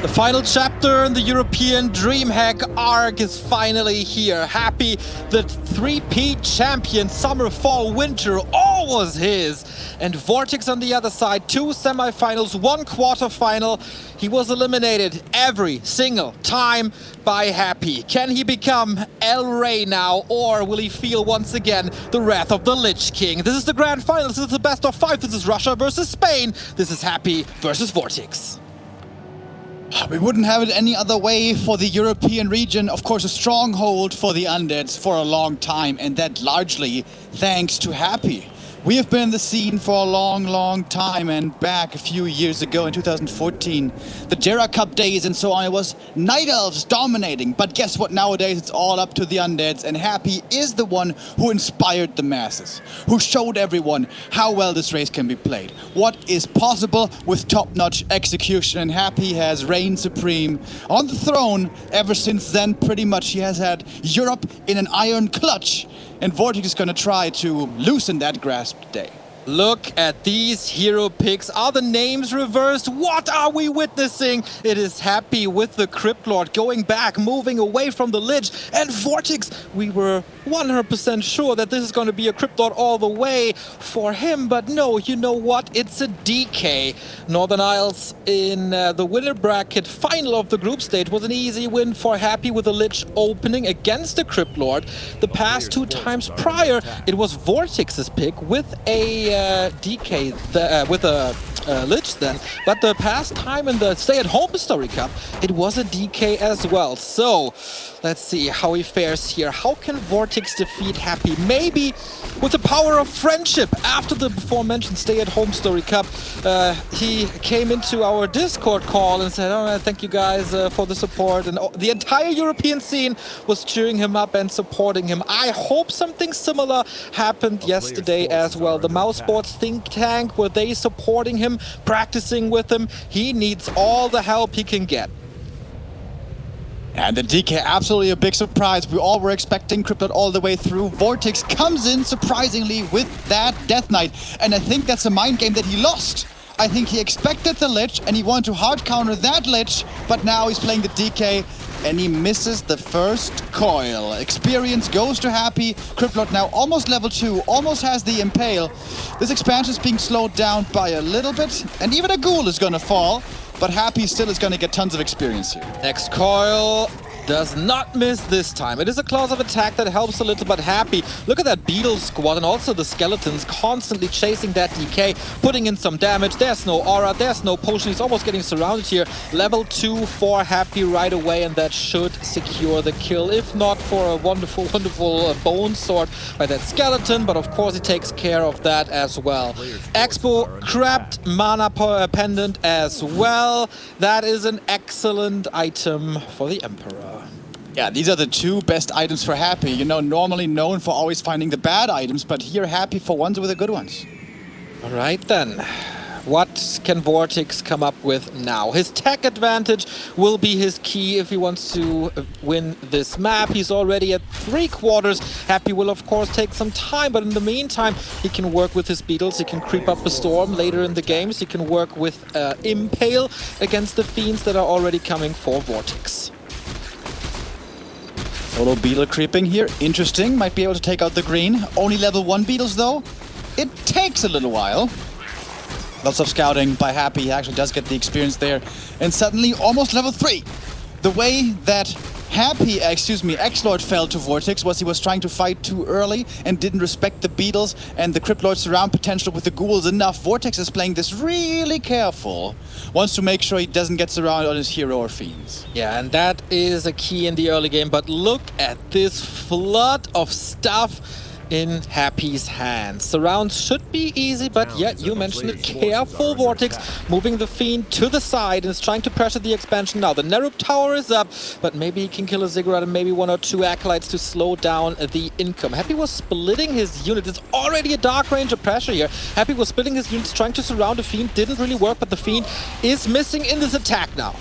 The final chapter in the European DreamHack arc is finally here. Happy that 3-peat champion, summer, fall, winter, all was his. And VortiX on the other side, 2 semifinals, 1 quarterfinal. He was eliminated every single time by Happy. Can he become El Rey now, or will he feel once again the wrath of the Lich King? This is the grand final, this is the best of 5, this is Russia versus Spain. This is Happy versus VortiX. We wouldn't have it any other way for the European region. Of course, a stronghold for the Undeads for a long time, and that largely thanks to Happy. We have been in the scene for a long time, and back a few years ago in 2014, the Jera Cup days and so on, it was Night Elves dominating. But guess what, nowadays it's all up to the Undeads, and Happy is the one who inspired the masses, who showed everyone how well this race can be played, what is possible with top-notch execution, and Happy has reigned supreme on the throne ever since then. Pretty much he has had Europe in an iron clutch, and VortiX is going to try to loosen that grasp today. Look at these hero picks. Are the names reversed? What are we witnessing? It is Happy with the Crypt Lord going back, moving away from the Lich. And VortiX, we were 100% sure that this is going to be a Crypt Lord all the way for him. But no, you know what? It's a DK. Northern Isles in the winner bracket final of the group stage was an easy win for Happy with the Lich opening against the Crypt Lord. The past 2 times prior, it was VortiX's pick with a DK, with a Lich then, but the past time in the Stay-at-Home Story Cup, it was a DK as well. So let's see how he fares here. How can VortiX defeat Happy? Maybe with the power of friendship. After the before-mentioned Stay-at-Home Story Cup, he came into our Discord call and said, "All right, thank you guys for the support," and the entire European scene was cheering him up and supporting him. I hope something similar happened yesterday as well. The Mouse Sports think tank, were they supporting him, practicing with him? He needs all the help he can get. And the DK, absolutely a big surprise. We all were expecting Crypt Lord all the way through. VortiX comes in surprisingly with that Death Knight, and I think that's a mind game that he lost. I think he expected the Lich and he wanted to hard counter that Lich, but now he's playing the DK and he misses the first coil. Experience goes to Happy. Crypt Lord now almost level 2, almost has the Impale. This expansion is being slowed down by a little bit, and even a Ghoul is gonna fall, but Happy still is gonna get tons of experience here. Next coil does not miss this time. It is a clause of attack that helps a little, but Happy, look at that Beetle squad and also the skeletons constantly chasing that DK, putting in some damage. There's no aura, there's no potion. He's almost getting surrounded here. Level 2 for Happy right away, and that should secure the kill, if not for a wonderful bone sword by that skeleton, but of course he takes care of that as well. Expo crapped mana pendant as well. That is an excellent item for the Emperor. Yeah, these are the 2 best items for Happy. You know, normally known for always finding the bad items, but here Happy for once with the good ones. All right then. What can VortiX come up with now? His tech advantage will be his key if he wants to win this map. He's already at 3/4. Happy will of course take some time, but in the meantime he can work with his beetles, he can creep up a storm later in the games, he can work with Impale against the fiends that are already coming for VortiX. Solo beetle creeping here, interesting, might be able to take out the green. Only level 1 beetles though. It takes a little while. Lots of scouting by Happy, he actually does get the experience there. And suddenly almost level 3. The way that Happy, X-Lord fell to VortiX was he was trying to fight too early and didn't respect the beetles and the Crypt Lord's surround potential with the ghouls enough. VortiX is playing this really careful. Wants to make sure he doesn't get surrounded on his hero or fiends. Yeah, and that is a key in the early game, but look at this flood of stuff in Happy's hands. Surrounds should be easy, but yeah, you mentioned it. Careful VortiX, moving the Fiend to the side and is trying to pressure the expansion now. The Nerub Tower is up, but maybe he can kill a Ziggurat and maybe 1 or 2 Acolytes to slow down the income. Happy was splitting his unit. It's already a Dark Ranger pressure here. Happy was splitting his units, trying to surround the Fiend. Didn't really work, but the Fiend is missing in this attack now.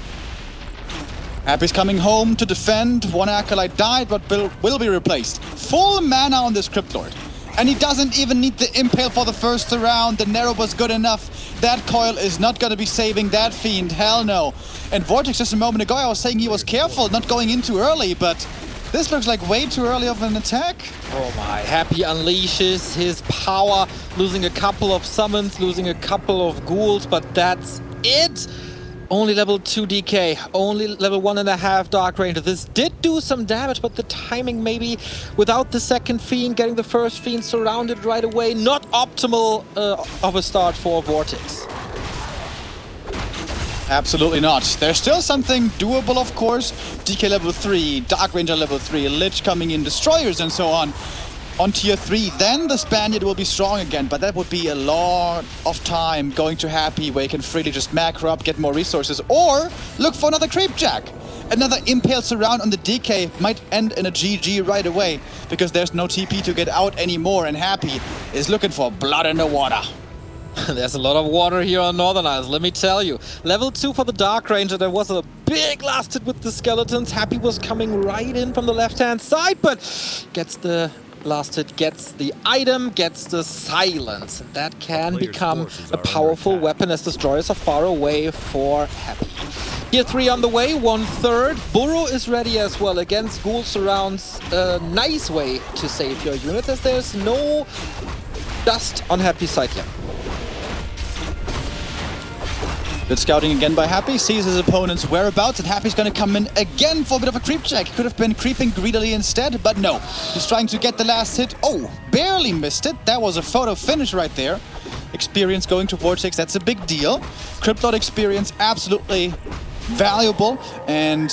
Happy's coming home to defend. 1 Acolyte died, but will be replaced. Full mana on this Crypt Lord. And he doesn't even need the impale for the first round. The narrow was good enough. That coil is not going to be saving that fiend. Hell no. And VortiX, just a moment ago, I was saying he was careful, not going in too early, but this looks like way too early of an attack. Oh my, Happy unleashes his power, losing a couple of summons, losing a couple of ghouls, but that's it. Only level 2 DK, only level 1.5 Dark Ranger. This did do some damage, but the timing maybe without the second fiend, getting the first fiend surrounded right away, not optimal of a start for VortiX. Absolutely not. There's still something doable, of course. DK level 3, Dark Ranger level 3, Lich coming in, Destroyers and so on. On tier 3, then the Spaniard will be strong again, but that would be a lot of time going to Happy, where you can freely just macro up, get more resources, or look for another Creepjack. Another Impale Surround on the DK might end in a GG right away, because there's no TP to get out anymore, and Happy is looking for blood in the water. There's a lot of water here on Northern Isles, let me tell you. Level 2 for the Dark Ranger. There was a big last hit with the skeletons. Happy was coming right in from the left-hand side, but gets the last hit, gets the item, gets the silence. And that can become a powerful weapon as Destroyers are far away for Happy. Tier 3 on the way, 1/3. Burrow is ready as well against Ghoul Surrounds. A nice way to save your units as there's no dust on Happy's side yet. Good scouting again by Happy, sees his opponent's whereabouts, and Happy's gonna come in again for a bit of a creep check. Could have been creeping greedily instead, but no. He's trying to get the last hit. Oh, barely missed it. That was a photo finish right there. Experience going to VortiX, that's a big deal. Cryptlord experience, absolutely valuable. And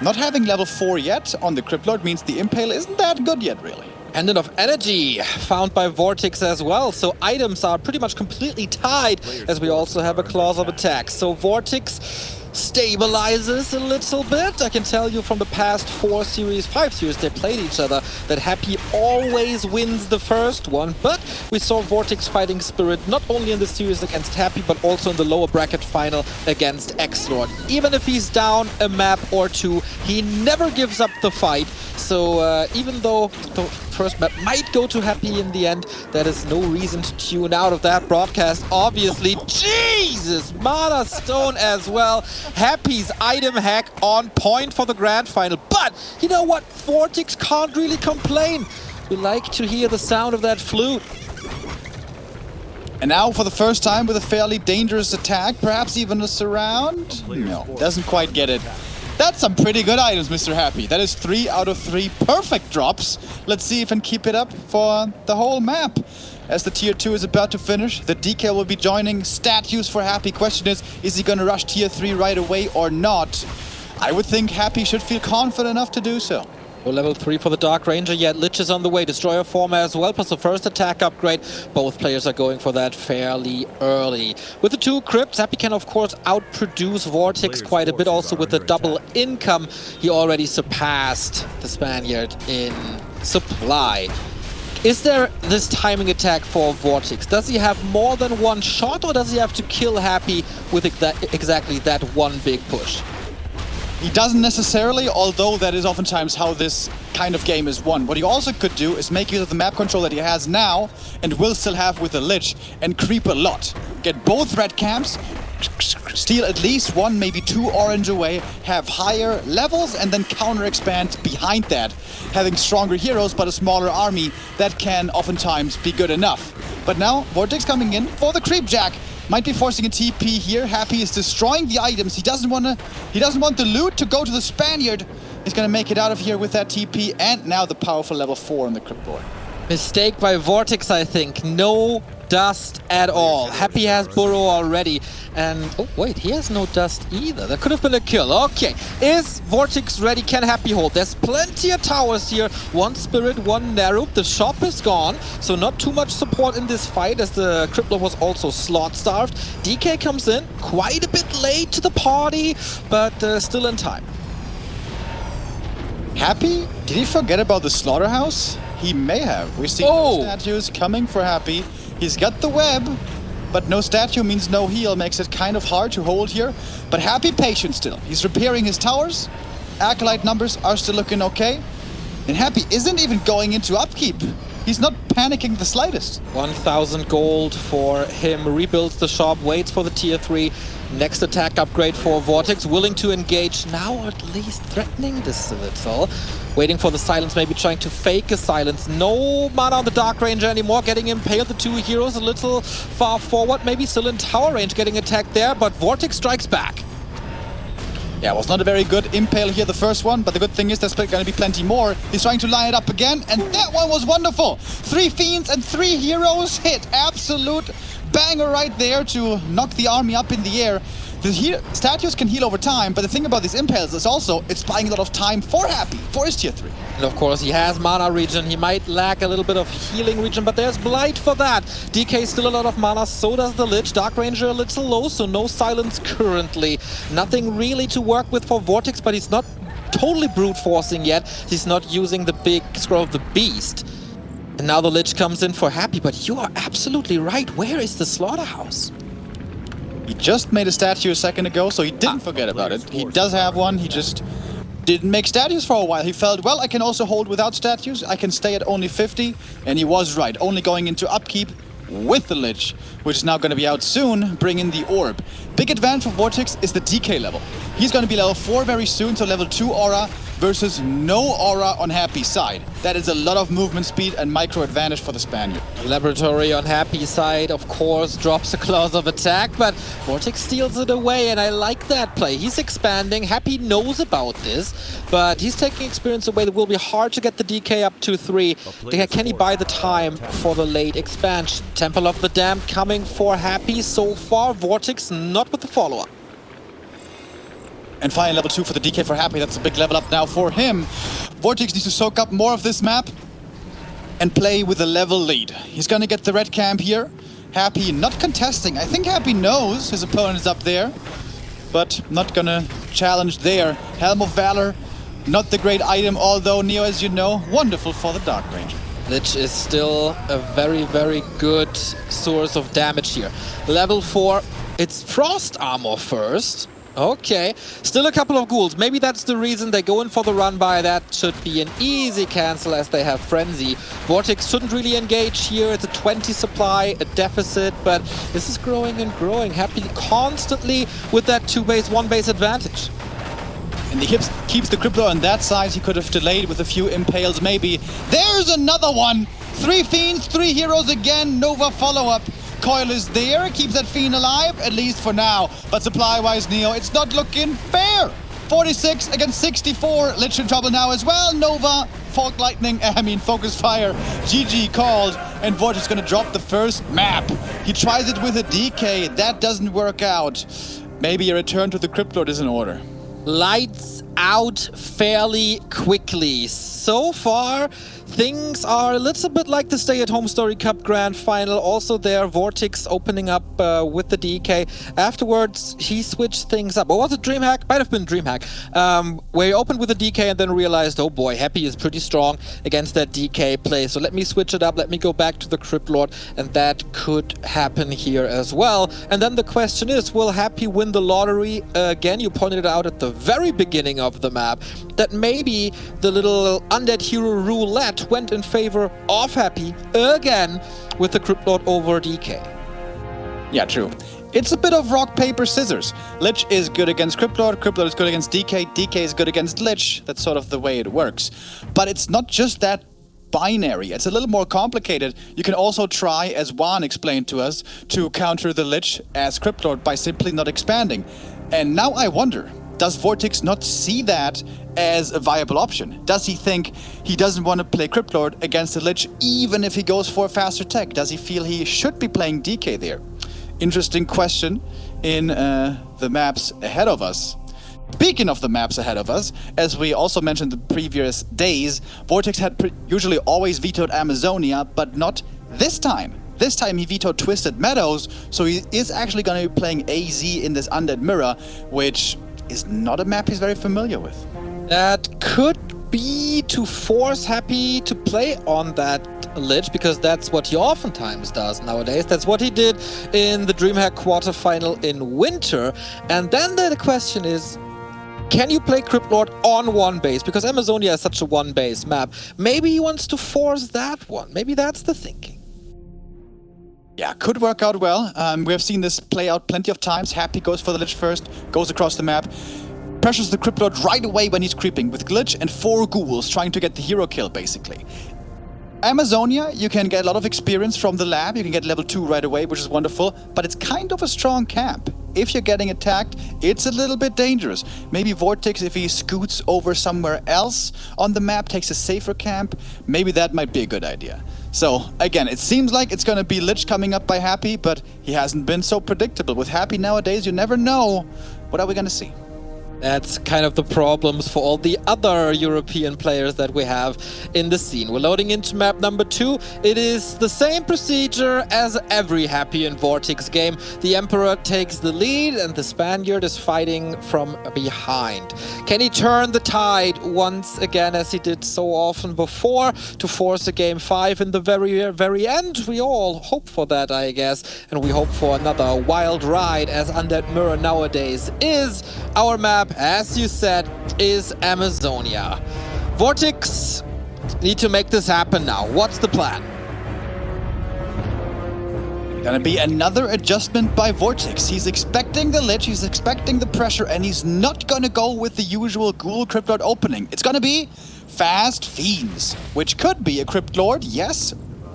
not having level 4 yet on the Cryptlord means the Impale isn't that good yet, really. Pendant of Energy found by VortiX as well, so items are pretty much completely tied, as we also have a clause of attack. So VortiX stabilizes a little bit. I can tell you from the past 5 series they played each other, that Happy always wins the first one, but we saw VortiX fighting Spirit not only in the series against Happy, but also in the lower bracket final against X-Lord. Even if he's down a map or two, he never gives up the fight. So even though the first map might go to Happy in the end, that is no reason to tune out of that broadcast, obviously. Jesus! Mana Stone as well. Happy's item hack on point for the grand final. But you know what? VortiX can't really complain. We like to hear the sound of that flute. And now for the first time with a fairly dangerous attack, perhaps even a surround? No, doesn't quite get it. That's some pretty good items, Mr. Happy. That is 3 out of 3 perfect drops. Let's see if he can keep it up for the whole map. As the tier 2 is about to finish, the DK will be joining. Stat use for Happy. Question is he going to rush tier 3 right away or not? I would think Happy should feel confident enough to do so. Well, level 3 for the Dark Ranger, yet Lich is on the way. Destroyer form as well, plus the first attack upgrade. Both players are going for that fairly early. With the 2 crypts, Happy can of course outproduce VortiX quite a bit. Also with the double income, he already surpassed the Spaniard in supply. Is there this timing attack for VortiX? Does he have more than one shot, or does he have to kill Happy with exactly that one big push? He doesn't necessarily, although that is oftentimes how this kind of game is won. What he also could do is make use of the map control that he has now, and will still have with the Lich, and creep a lot. Get both red camps, steal at least 1, maybe 2 orange away, have higher levels, and then counter-expand behind that. Having stronger heroes but a smaller army, that can oftentimes be good enough. But now, VortiX coming in for the Creepjack. Might be forcing a TP here. Happy is destroying the items. He doesn't want the loot to go to the Spaniard. He's gonna make it out of here with that TP, and now the powerful level 4 on the Crypt Board. Mistake by VortiX, I think. No dust at all. Happy has Burrow already, and oh wait, he has no dust either. That could have been a kill. Okay, is VortiX ready? Can Happy hold? There's plenty of towers here. 1 Spirit, 1 Narrow. The shop is gone, so not too much support in this fight, as the Crippler was also slot-starved. DK comes in quite a bit late to the party, but still in time. Happy? Did he forget about the slaughterhouse? He may have. We see no statues coming for Happy. He's got the web, but no statue means no heal. Makes it kind of hard to hold here. But Happy patient still. He's repairing his towers. Acolyte numbers are still looking okay. And Happy isn't even going into upkeep. He's not panicking the slightest. 1000 gold for him, rebuilds the shop, waits for the tier 3. Next attack upgrade for VortiX, willing to engage now, at least threatening this a little. Waiting for the silence, maybe trying to fake a silence. No mana on the Dark Ranger anymore, getting impaled. The two heroes a little far forward, maybe still in tower range, getting attacked there, but VortiX strikes back. Yeah, it was not a very good impale here, the first one, but the good thing is there's going to be plenty more. He's trying to line it up again, and that one was wonderful. 3 fiends and 3 heroes hit. Absolute banger right there to knock the army up in the air. The statues can heal over time, but the thing about these impales is also it's buying a lot of time for Happy, for his tier 3. And of course he has mana regen, he might lack a little bit of healing regen, but there's Blight for that. DK still a lot of mana, so does the Lich. Dark Ranger a little low, so no silence currently. Nothing really to work with for VortiX, but he's not totally brute forcing yet. He's not using the big Scroll of the Beast. And now the Lich comes in for Happy, but you are absolutely right. Where is the Slaughterhouse? He just made a statue a second ago, so he didn't forget about it. He does have one, he just didn't make statues for a while. He felt, well, I can also hold without statues, I can stay at only 50, and he was right, only going into upkeep with the Lich, which is now going to be out soon, bringing the Orb. Big advantage for VortiX is the DK level. He's going to be level 4 very soon, so level 2 aura versus no aura on Happy's side. That is a lot of movement speed and micro advantage for the Spaniard. Laboratory on Happy's side, of course, drops a clause of attack, but VortiX steals it away, and I like that play. He's expanding, Happy knows about this, but he's taking experience away. It will be hard to get the DK up to 3. Can he buy the time for the late expansion? Temple of the Damned coming for Happy so far. VortiX not with the follow-up. And finally level 2 for the DK for Happy. That's a big level up now for him. VortiX needs to soak up more of this map and play with a level lead. He's gonna get the red camp here. Happy not contesting. I think Happy knows his opponent is up there, but not gonna challenge there. Helm of Valor, not the great item, although Neo, as you know, wonderful for the Dark Ranger. Lich is still a very, very good source of damage here. Level 4, it's Frost Armor first. Okay, still a couple of ghouls. Maybe that's the reason they go in for the run-by. That should be an easy cancel as they have Frenzy. VortiX shouldn't really engage here. It's a 20 supply, a deficit, but this is growing and growing. Happy constantly with that 2-base, 1-base advantage. And he keeps the Crippler on that side. He could have delayed with a few impales maybe. There's another one! 3 fiends, 3 heroes again. Nova follow-up. Coil is there, keeps that fiend alive, at least for now. But supply-wise, Neo, it's not looking fair. 46 against 64. Lich in trouble now as well. Nova, Focus Fire. GG called, and VortiX gonna drop the first map. He tries it with a DK. That doesn't work out. Maybe a return to the Crypt Lord is in order. Lights out fairly quickly. So far, things are a little bit like the Stay-at-Home Story Cup Grand Final. Also there, VortiX opening up with the DK. Afterwards, he switched things up. Or was it DreamHack? Might have been DreamHack. Where he opened with the DK and then realized, oh boy, Happy is pretty strong against that DK play. So let me switch it up. Let me go back to the Crypt Lord. And that could happen here as well. And then the question is, will Happy win the lottery again? You pointed it out at the very beginning of the map that maybe the little Undead Hero roulette went in favor of Happy again with the Crypt Lord over DK. Yeah, true. It's a bit of rock, paper, scissors. Lich is good against Crypt Lord is good against DK, DK is good against Lich. That's sort of the way it works. But it's not just that binary. It's a little more complicated. You can also try, as Juan explained to us, to counter the Lich as Crypt Lord by simply not expanding. And now I wonder, does VortiX not see that as a viable option? Does he think he doesn't want to play Crypt Lord against the Lich even if he goes for a faster tech? Does he feel he should be playing DK there? Interesting question in the maps ahead of us. Speaking of the maps ahead of us, as we also mentioned the previous days, VortiX had usually always vetoed Amazonia, but not this time. This time he vetoed Twisted Meadows, so he is actually going to be playing AZ in this Undead Mirror, which is not a map he's very familiar with. That could be to force Happy to play on that Lich, because that's what he oftentimes does nowadays. That's what he did in the DreamHack quarterfinal in winter. And then the question is, Can you play Crypt Lord on one base? Because Amazonia is such a one base map. Maybe he wants to force that one. Maybe that's the thinking. Yeah, could work out well. We have seen this play out plenty of times. Happy goes for the Lich first, goes across the map, pressures the Crypt Lord right away when he's creeping with Glitch and 4 ghouls trying to get the hero kill, basically. Amazonia, you can get a lot of experience from the lab. You can get level 2 right away, which is wonderful, but it's kind of a strong camp. If you're getting attacked, it's a little bit dangerous. Maybe VortiX, if he scoots over somewhere else on the map, takes a safer camp, maybe that might be a good idea. So, again, it seems like it's gonna be Lich coming up by Happy, but he hasn't been so predictable. With Happy nowadays, you never know. What are we gonna see? That's kind of the problems for all the other European players that we have in the scene. We're loading into map number 2. It is the same procedure as every Happy and VortiX game. The Emperor takes the lead and the Spaniard is fighting from behind. Can he turn the tide once again, as he did so often before, to force a game 5 in the very end? We all hope for that, I guess, and we hope for another wild ride, as Undead Mirror nowadays is. Our map, as you said, is Amazonia. VortiX need to make this happen now. What's the plan? Gonna be another adjustment by VortiX. He's expecting the Lich, he's expecting the pressure, and he's not gonna go with the usual Ghoul Crypt Lord opening. It's gonna be Fast Fiends, which could be a Crypt Lord, yes,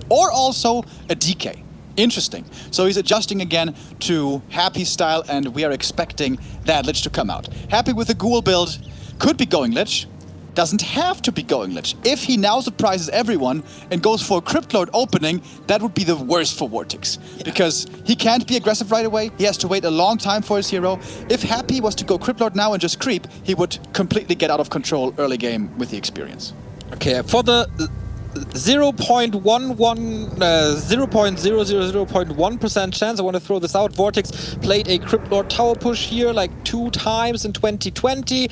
or also a DK. Interesting. So he's adjusting again to Happy style, and we are expecting that Lich to come out. Happy with the Ghoul build, could be going Lich, doesn't have to be going Lich. If he now surprises everyone and goes for a Crypt Lord opening, that would be the worst for VortiX. Yeah. Because he can't be aggressive right away, he has to wait a long time for his hero. If Happy was to go Crypt Lord now and just creep, he would completely get out of control early game with the experience. Okay, for the 0.00001% chance, I want to throw this out. VortiX played a Crypt Lord tower push here like 2 times in 2020.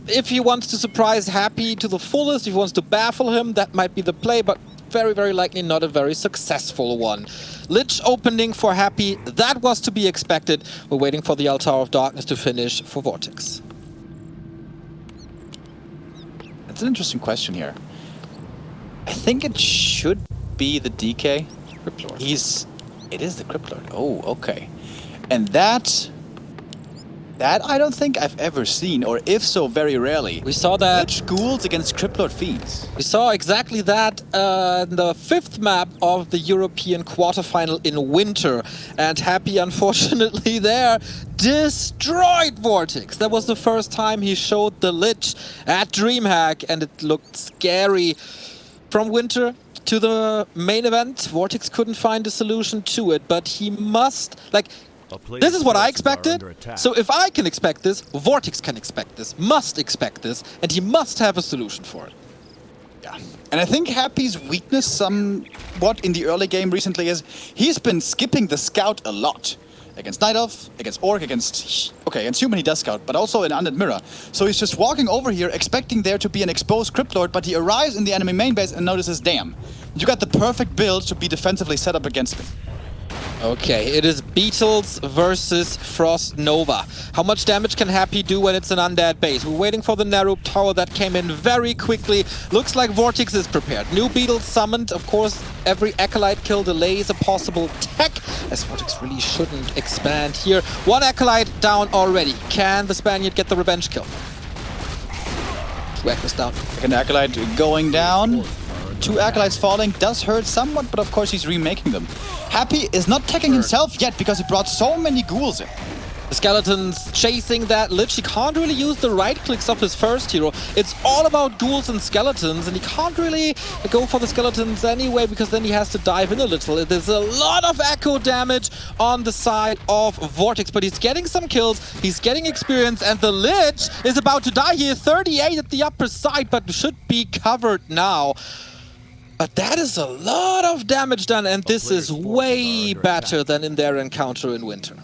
If he wants to surprise Happy to the fullest, if he wants to baffle him, that might be the play, but very, very likely not a very successful one. Lich opening for Happy, that was to be expected. We're waiting for the Altar of Darkness to finish for VortiX. That's an interesting question here. I think it should be the DK. Crypt Lord. It is the Crypt Lord. Oh, okay. And that I don't think I've ever seen, or if so, very rarely. We saw that. Lich Ghouls against Crypt Lord Fiends. We saw exactly that in the 5th map of the European quarterfinal in winter. And Happy, unfortunately, there destroyed VortiX. That was the first time he showed the Lich at DreamHack, and it looked scary. From winter to the main event, VortiX couldn't find a solution to it, but he must, like, this is what I expected. So if I can expect this, VortiX can expect this, must expect this, and he must have a solution for it. Yeah. And I think Happy's weakness somewhat in the early game recently is he's been skipping the scout a lot. Against Night Elf, against Orc, against Human he does scout, but also in Undead Mirror. So he's just walking over here expecting there to be an exposed Crypt Lord, but he arrives in the enemy main base and notices, damn, you got the perfect build to be defensively set up against me. Okay, it is Beetles versus Frost Nova. How much damage can Happy do when it's an undead base? We're waiting for the Narrow Tower that came in very quickly. Looks like VortiX is prepared. New Beetles summoned. Of course, every Acolyte kill delays a possible tech, as VortiX really shouldn't expand here. 1 Acolyte down already. Can the Spaniard get the revenge kill? 2 Acolytes down. Second Acolyte going down. 2 Acolytes falling does hurt somewhat, but of course he's remaking them. Happy is not teching himself yet because he brought so many ghouls in. The Skeletons chasing that Lich. He can't really use the right clicks of his first hero. It's all about ghouls and skeletons, and he can't really go for the skeletons anyway, because then he has to dive in a little. There's a lot of echo damage on the side of VortiX, but he's getting some kills, he's getting experience, and the Lich is about to die here. 38 at the upper side, but should be covered now. But that is a lot of damage done, and this is way better than in their encounter in winter.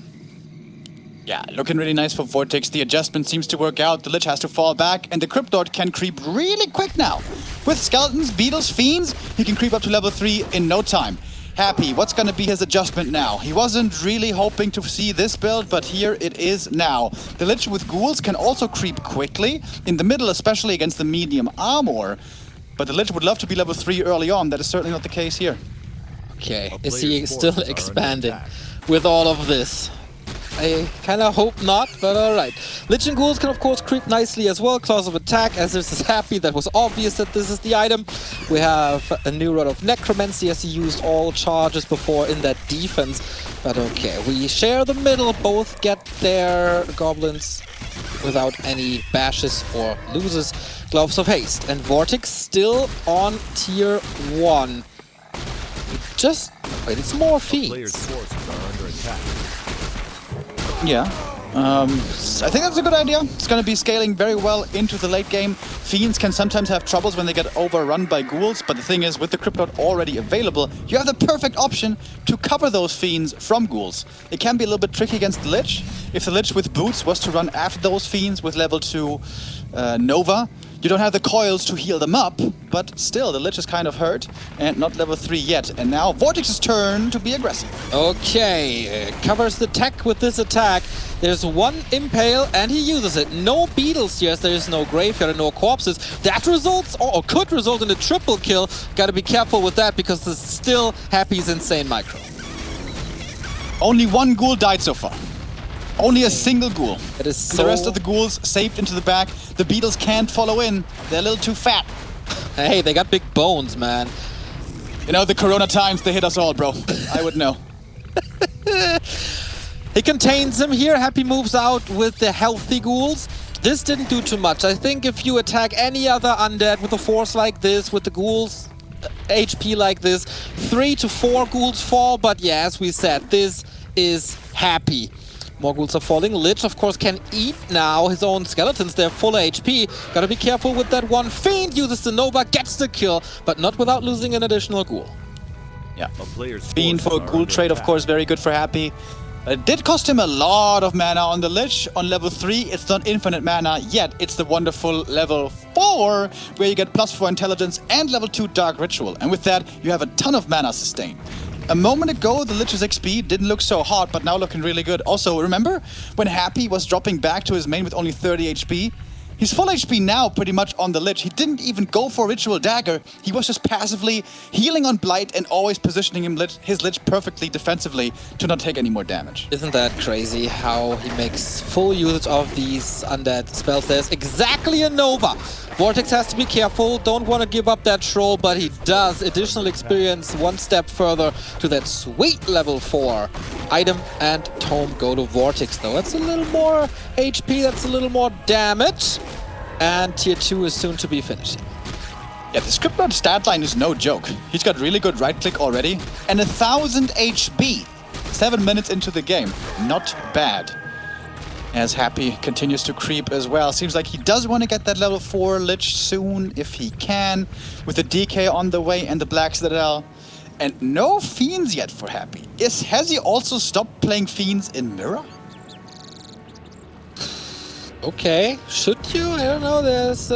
Yeah, looking really nice for VortiX. The adjustment seems to work out. The Lich has to fall back, and the Crypt Lord can creep really quick now. With Skeletons, Beetles, Fiends, he can creep up to level 3 in no time. Happy, what's going to be his adjustment now? He wasn't really hoping to see this build, but here it is now. The Lich with ghouls can also creep quickly, in the middle especially against the medium armor. But the Lich would love to be level 3 early on, that is certainly not the case here. Okay, is he still expanding with all of this? I kind of hope not, but alright. Lich and Ghouls can of course creep nicely as well. Claws of Attack, as this is Happy, that was obvious that this is the item. We have a new rod of Necromancy as he used all charges before in that defense. But okay, we share the middle, both get their goblins without any bashes or loses. Gloves of Haste, and VortiX still on tier 1. Just, wait, it's more Fiends. Yeah, I think that's a good idea. It's going to be scaling very well into the late game. Fiends can sometimes have troubles when they get overrun by ghouls, but the thing is, with the Cryptod already available, you have the perfect option to cover those Fiends from ghouls. It can be a little bit tricky against the Lich. If the Lich with boots was to run after those Fiends with level 2 Nova, you don't have the coils to heal them up, but still, the Lich is kind of hurt and not level 3 yet. And now VortiX's turn to be aggressive. Okay, covers the tech with this attack. There's one Impale and he uses it. No beetles here, as there is no graveyard and no corpses. That results, or could result in a triple kill. Gotta be careful with that because this is still Happy's insane micro. Only one ghoul died so far. Only a single ghoul. It is so... The rest of the ghouls saved into the back. The beetles can't follow in. They're a little too fat. Hey, they got big bones, man. You know, the corona times, they hit us all, bro. I would know. He contains him here. Happy moves out with the healthy ghouls. This didn't do too much. I think if you attack any other undead with a force like this, with the ghouls HP like this, 3 to 4 ghouls fall. But yeah, as we said, this is Happy. More ghouls are falling. Lich, of course, can eat now his own skeletons. They're full HP. Gotta be careful with that one. Fiend uses the Nova, gets the kill, but not without losing an additional ghoul. Yeah. Fiend for a ghoul trade, of course, very good for Happy. It did cost him a lot of mana on the Lich. On level 3, it's not infinite mana yet. It's the wonderful level 4, where you get +4 intelligence and level 2 dark ritual. And with that, you have a ton of mana sustain. A moment ago, the Lich's XP didn't look so hot, but now looking really good. Also, remember when Happy was dropping back to his main with only 30 HP? He's full HP now, pretty much on the Lich. He didn't even go for Ritual Dagger. He was just passively healing on Blight and always positioning his Lich perfectly defensively to not take any more damage. Isn't that crazy how he makes full use of these undead spells? There's exactly a Nova. VortiX has to be careful, don't want to give up that troll, but he does. Additional experience one step further to that sweet level 4. Item and Tome go to VortiX though. That's a little more HP, that's a little more damage. And tier 2 is soon to be finished. Yeah, the Scriptnode stat line is no joke. He's got really good right click already. And 1000 HP. 7 minutes into the game. Not bad. As Happy continues to creep as well. Seems like he does want to get that level 4 Lich soon, if he can. With the DK on the way and the Black Citadel. And no Fiends yet for Happy. Has he also stopped playing Fiends in Mirror? Okay, should you? I don't know, there's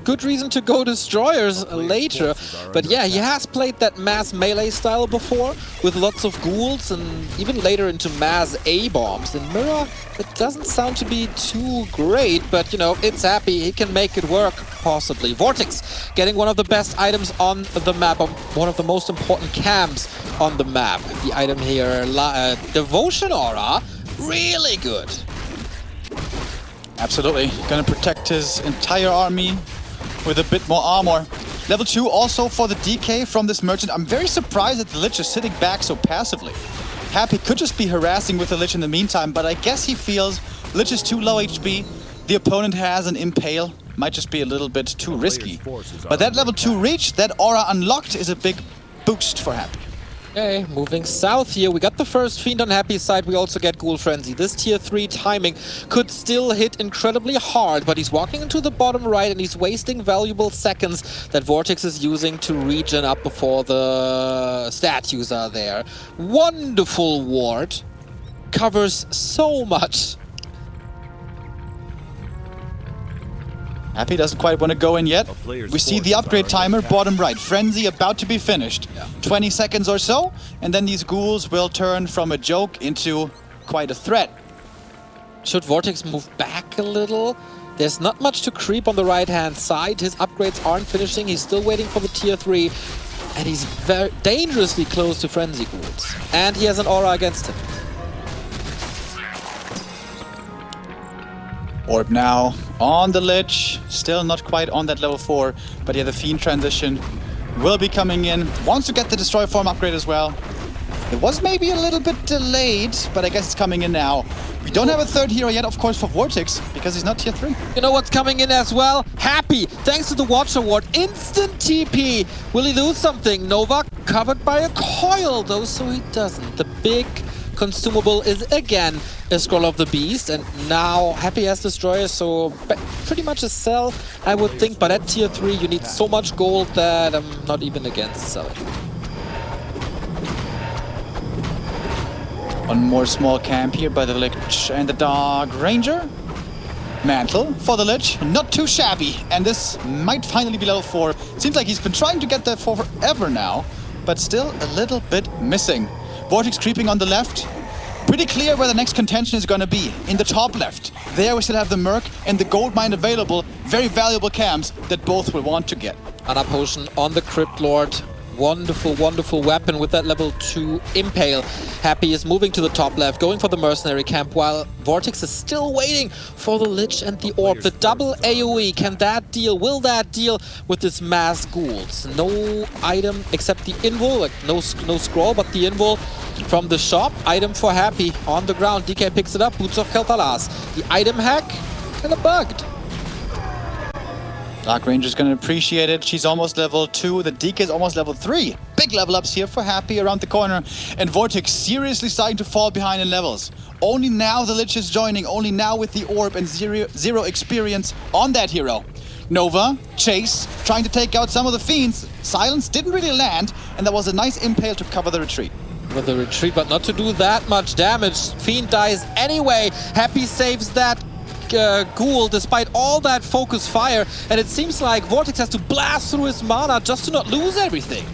good reason to go Destroyers later. But yeah, he has played that mass melee style before with lots of ghouls and even later into mass A-bombs. In Mirror, it doesn't sound to be too great, but you know, it's Happy, he can make it work, possibly. VortiX getting one of the best items on the map, one of the most important camps on the map. The item here, Devotion Aura, really good. Absolutely. Gonna protect his entire army with a bit more armor. Level 2 also for the DK from this merchant. I'm very surprised that the Lich is sitting back so passively. Happy could just be harassing with the Lich in the meantime, but I guess he feels Lich is too low HP. The opponent has an Impale. Might just be a little bit too risky. But that level 2 reach, that aura unlocked, is a big boost for Happy. Okay, moving south here. We got the first Fiend on Happy's side. We also get Ghoul Frenzy. This tier 3 timing could still hit incredibly hard, but he's walking into the bottom right and he's wasting valuable seconds that VortiX is using to regen up before the statues are there. Wonderful ward. Covers so much. Happy doesn't quite want to go in yet. We see the upgrade timer, bottom right. Frenzy about to be finished. 20 seconds or so, and then these ghouls will turn from a joke into quite a threat. Should VortiX move back a little? There's not much to creep on the right-hand side. His upgrades aren't finishing. He's still waiting for the tier 3. And he's very dangerously close to Frenzy ghouls. And he has an aura against him. Orb now on the Lich, still not quite on that level 4, but yeah, the Fiend transition will be coming in. Wants to get the Destroy form upgrade as well. It was maybe a little bit delayed, but I guess it's coming in now. We don't have a third hero yet, of course, for VortiX, because he's not tier 3. You know what's coming in as well? Happy, thanks to the Watch Award, instant TP. Will he lose something? Nova covered by a coil, though, so he doesn't. The big consumable is again a Scroll of the Beast, and now Happy has Destroyer, so pretty much a sell, I would think. But at tier 3, you need so much gold that I'm not even against selling. One more small camp here by the Lich and the Dark Ranger. Mantle for the Lich, not too shabby, and this might finally be level 4. Seems like he's been trying to get there for forever now, but still a little bit missing. VortiX creeping on the left. Pretty clear where the next contention is going to be. In the top left. There we still have the Merc and the Gold Mine available. Very valuable camps that both will want to get. Mana Potion on the Crypt Lord. Wonderful, wonderful weapon with that level 2 Impale. Happy is moving to the top left, going for the Mercenary camp, while VortiX is still waiting for the Lich and the Orb. The double AoE, can that deal? Will that deal with this mass ghouls? No item except the invul, like no scroll, but the invul from the shop. Item for Happy on the ground. DK picks it up, Boots of Kel'Thalas. The item hack, kinda bugged. Dark Ranger's gonna appreciate it. She's almost level 2. The DK is almost level 3. Big level ups here for Happy around the corner. And VortiX seriously starting to fall behind in levels. Only now the Lich is joining. Only now with the Orb and zero experience on that hero. Nova, Chase, trying to take out some of the Fiends. Silence didn't really land. And that was a nice Impale to cover the retreat. With the retreat, but not to do that much damage. Fiend dies anyway. Happy saves that ghoul despite all that focus fire, and it seems like VortiX has to blast through his mana just to not lose everything.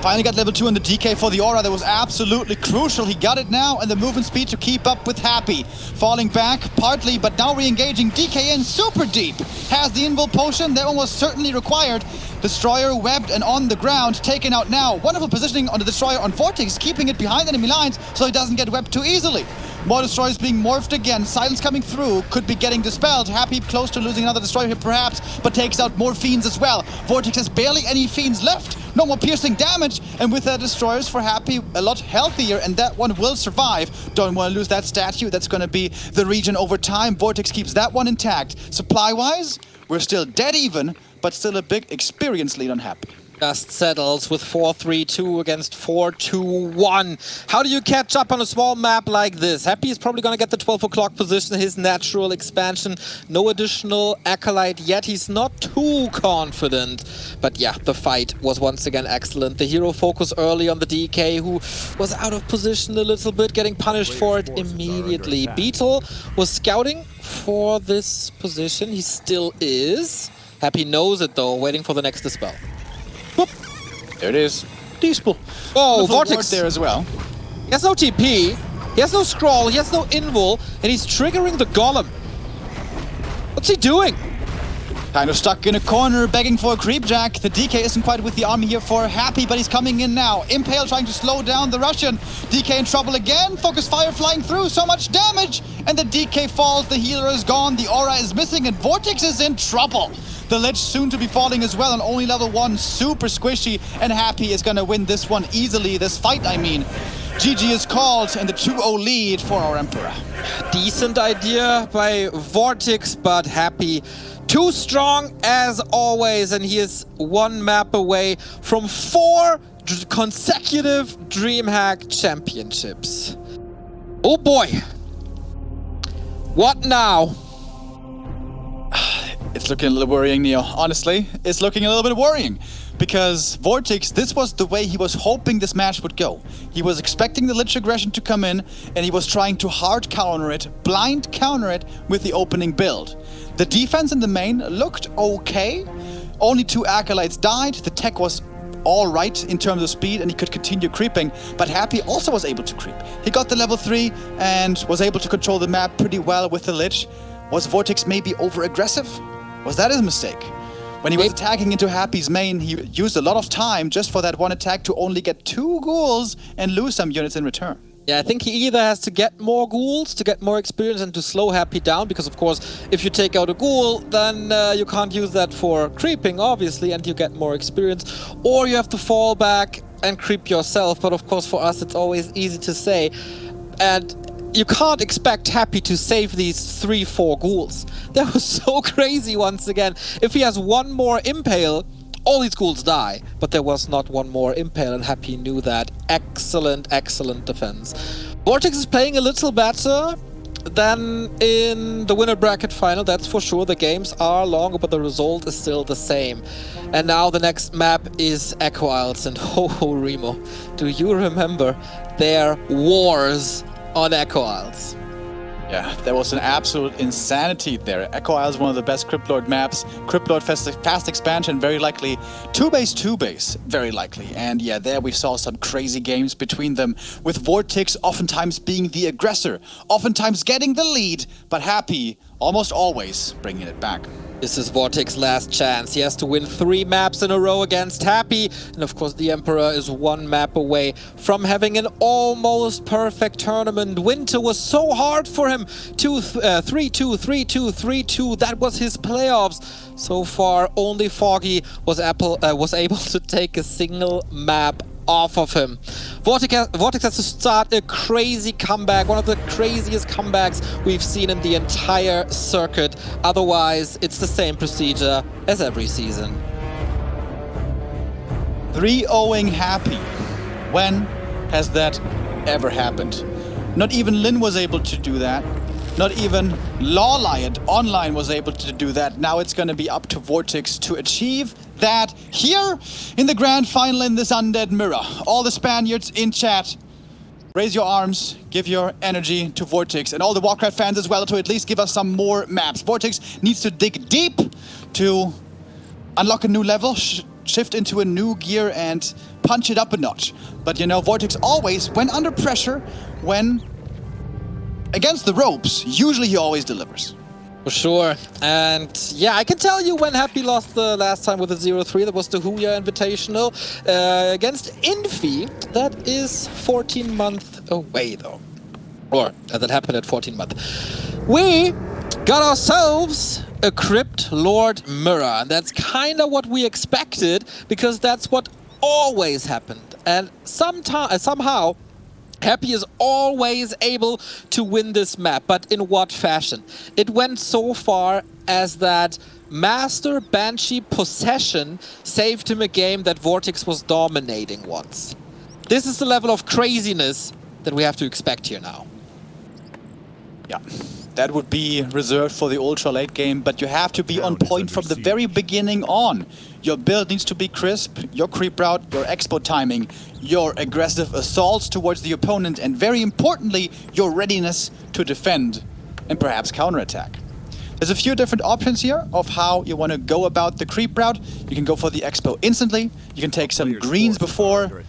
Finally got level 2 in the DK for the aura. That was absolutely crucial. He got it now, and the movement speed to keep up with Happy. Falling back partly, but now re-engaging. DK in super deep. Has the invul potion. That one was certainly required. Destroyer webbed and on the ground. Taken out now. Wonderful positioning on the Destroyer on VortiX, keeping it behind enemy lines so he doesn't get webbed too easily. More Destroyers being morphed again. Silence coming through. Could be getting dispelled. Happy close to losing another Destroyer here perhaps, but takes out more Fiends as well. VortiX has barely any Fiends left. No more piercing damage. And with the Destroyers for Happy, a lot healthier, and that one will survive. Don't want to lose that statue. That's going to be the region over time. VortiX keeps that one intact. Supply-wise, we're still dead even, but still a big experience lead on Happy. Just settles with 4-3-2 against 4-2-1. How do you catch up on a small map like this? Happy is probably going to get the 12 o'clock position, his natural expansion. No additional Acolyte yet. He's not too confident. But yeah, the fight was once again excellent. The hero focus early on the DK, who was out of position a little bit, getting punished for it immediately. Beetle was scouting for this position. He still is. Happy knows it though, waiting for the next dispel. Whoop. There it is. Dispel. Oh, VortiX there as well. He has no TP, he has no scroll, he has no invul, and he's triggering the golem. What's he doing? Kind of stuck in a corner, begging for a creepjack. The DK isn't quite with the army here for Happy, but he's coming in now. Impale trying to slow down the Russian. DK in trouble again. Focus fire flying through. So much damage. And the DK falls. The healer is gone. The aura is missing. And VortiX is in trouble. The Lich soon to be falling as well on only level 1. Super squishy. And Happy is going to win this one easily. This fight, I mean. GG is called and the 2-0 lead for our Emperor. Decent idea by VortiX, but Happy too strong as always, and he is one map away from 4 consecutive DreamHack championships. Oh boy. What now? It's looking a little worrying, Neo. Honestly, it's looking a little bit worrying. because VortiX, this was the way he was hoping this match would go. He was expecting the Lich aggression to come in, and he was trying to hard counter it, blind counter it with the opening build. The defense in the main looked okay. Only 2 Acolytes died. The tech was all right in terms of speed, and he could continue creeping, but Happy also was able to creep. He got the level 3 and was able to control the map pretty well with the Lich. Was VortiX maybe over-aggressive? Was that his mistake? When he was attacking into Happy's main, he used a lot of time just for that one attack to only get 2 ghouls and lose some units in return. Yeah, I think he either has to get more ghouls to get more experience and to slow Happy down, because of course, if you take out a ghoul, then you can't use that for creeping, obviously, and you get more experience. Or you have to fall back and creep yourself, but of course for us it's always easy to say. And you can't expect Happy to save these 3-4 ghouls. That was so crazy once again. If he has one more Impale, all these ghouls die, but there was not one more Impale, and Happy knew that. Excellent, excellent defense. VortiX is playing a little better than in the winner bracket final, that's for sure. The games are longer, but the result is still the same. And now the next map is Echo Isles, and ho Remo, do you remember their wars on Echo Isles? Yeah, there was an absolute insanity there. Echo Isle is one of the best Crypt Lord maps. Crypt Lord fast expansion, very likely. 2 base, very likely. And yeah, there we saw some crazy games between them, with VortiX oftentimes being the aggressor, oftentimes getting the lead, but Happy almost always bringing it back. This is VortiX's last chance. He has to win 3 maps in a row against Happy. And of course, the Emperor is 1 map away from having an almost perfect tournament. Winter was so hard for him. 3-2, 3-2, 3-2. That was his playoffs. So far, only Foggy was able to take a single map off of him. VortiX has to start a crazy comeback, one of the craziest comebacks we've seen in the entire circuit. Otherwise, it's the same procedure as every season. 3-0ing Happy. When has that ever happened? Not even Lin was able to do that. Not even Lawlion Online was able to do that. Now it's going to be up to VortiX to achieve that here in the grand final in this Undead Mirror. All the Spaniards in chat, raise your arms, give your energy to VortiX, and all the Warcraft fans as well to at least give us some more maps. VortiX needs to dig deep to unlock a new level, shift into a new gear and punch it up a notch. But you know, VortiX always, when under pressure, when against the ropes, usually he always delivers. For sure. And yeah, I can tell you when Happy lost the last time with a 0-3. That was the Huya Invitational against Infi. That is 14 months away though. Or that happened at 14 months. We got ourselves a Crypt Lord Mirror. And that's kind of what we expected, because that's what always happened. And somehow Happy is always able to win this map, but in what fashion? It went so far as that Master Banshee Possession saved him a game that VortiX was dominating once. This is the level of craziness that we have to expect here now. Yeah, that would be reserved for the ultra late game, but you have to be on point from the very beginning on. Your build needs to be crisp, your creep route, your expo timing, your aggressive assaults towards the opponent, and very importantly, your readiness to defend and perhaps counterattack. There's a few different options here of how you want to go about the creep route. You can go for the expo instantly, you can take some greens before.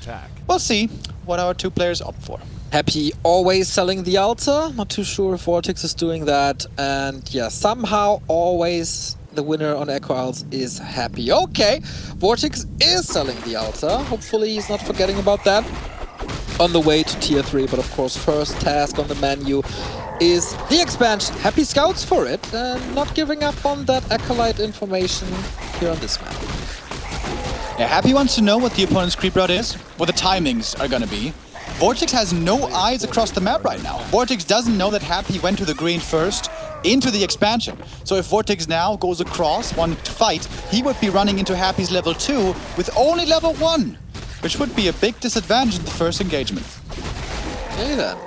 We'll see what our 2 players opt for. Happy always selling the altar. Not too sure if VortiX is doing that. And yeah, somehow always the winner on Echo Isles is Happy. Okay, VortiX is selling the altar. Hopefully he's not forgetting about that on the way to tier 3. But of course, first task on the menu is the expansion. Happy scouts for it and not giving up on that Acolyte information here on this map. Yeah, Happy wants to know what the opponent's creep route is, what the timings are going to be. VortiX has no eyes across the map right now. VortiX doesn't know that Happy went to the green first into the expansion. So if VortiX now goes across, wanting to fight, he would be running into Happy's level 2 with only level 1, which would be a big disadvantage in the first engagement. Okay then.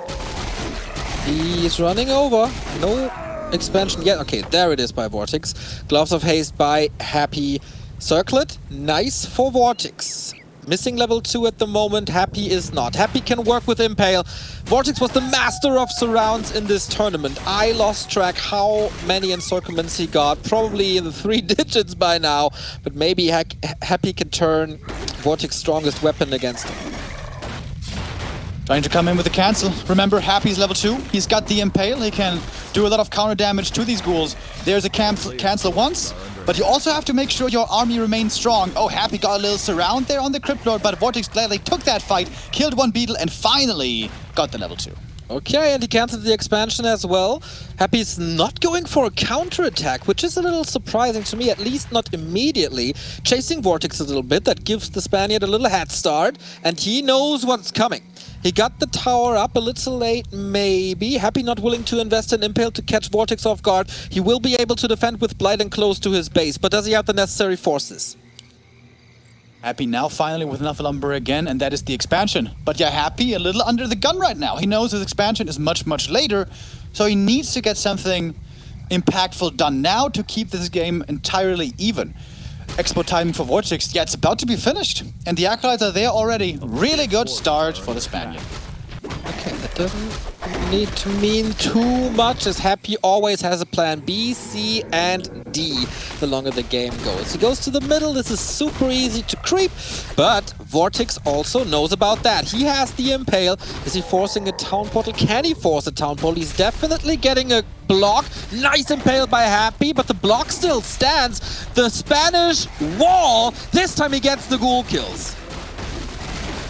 He's running over. No expansion yet. Okay, there it is by VortiX. Gloves of Haste by Happy. Circlet, nice for VortiX. Missing level 2 at the moment, Happy is not. Happy can work with Impale. VortiX was the master of surrounds in this tournament. I lost track how many encirclements he got, probably in the 3 digits by now, but maybe Happy can turn VortiX's strongest weapon against him. Trying to come in with a cancel. Remember, Happy's level 2. He's got the Impale. He can do a lot of counter damage to these ghouls. There's a cancel once, but you also have to make sure your army remains strong. Oh, Happy got a little surround there on the Crypt Lord, but VortiX gladly took that fight, killed one beetle, and finally got the level 2. Okay, and he cancelled the expansion as well. Happy's not going for a counter-attack, which is a little surprising to me, at least not immediately. Chasing VortiX a little bit, that gives the Spaniard a little head start, and he knows what's coming. He got the tower up a little late, maybe. Happy not willing to invest in Impale to catch VortiX off guard. He will be able to defend with Blight and close to his base, but does he have the necessary forces? Happy now finally with enough lumber again, and that is the expansion. But yeah, Happy a little under the gun right now. He knows his expansion is much, much later, so he needs to get something impactful done now to keep this game entirely even. Expo timing for VortiX, yeah, it's about to be finished. And the Acolytes are there already. Really good start for the Spaniard. Okay, that doesn't need to mean too much, as Happy always has a plan B, C, and D the longer the game goes. He goes to the middle, this is super easy to creep, but VortiX also knows about that. He has the Impale. Is he forcing a town portal? Can he force a town portal? He's definitely getting a block. Nice Impale by Happy, but the block still stands. The Spanish wall, this time he gets the ghoul kills.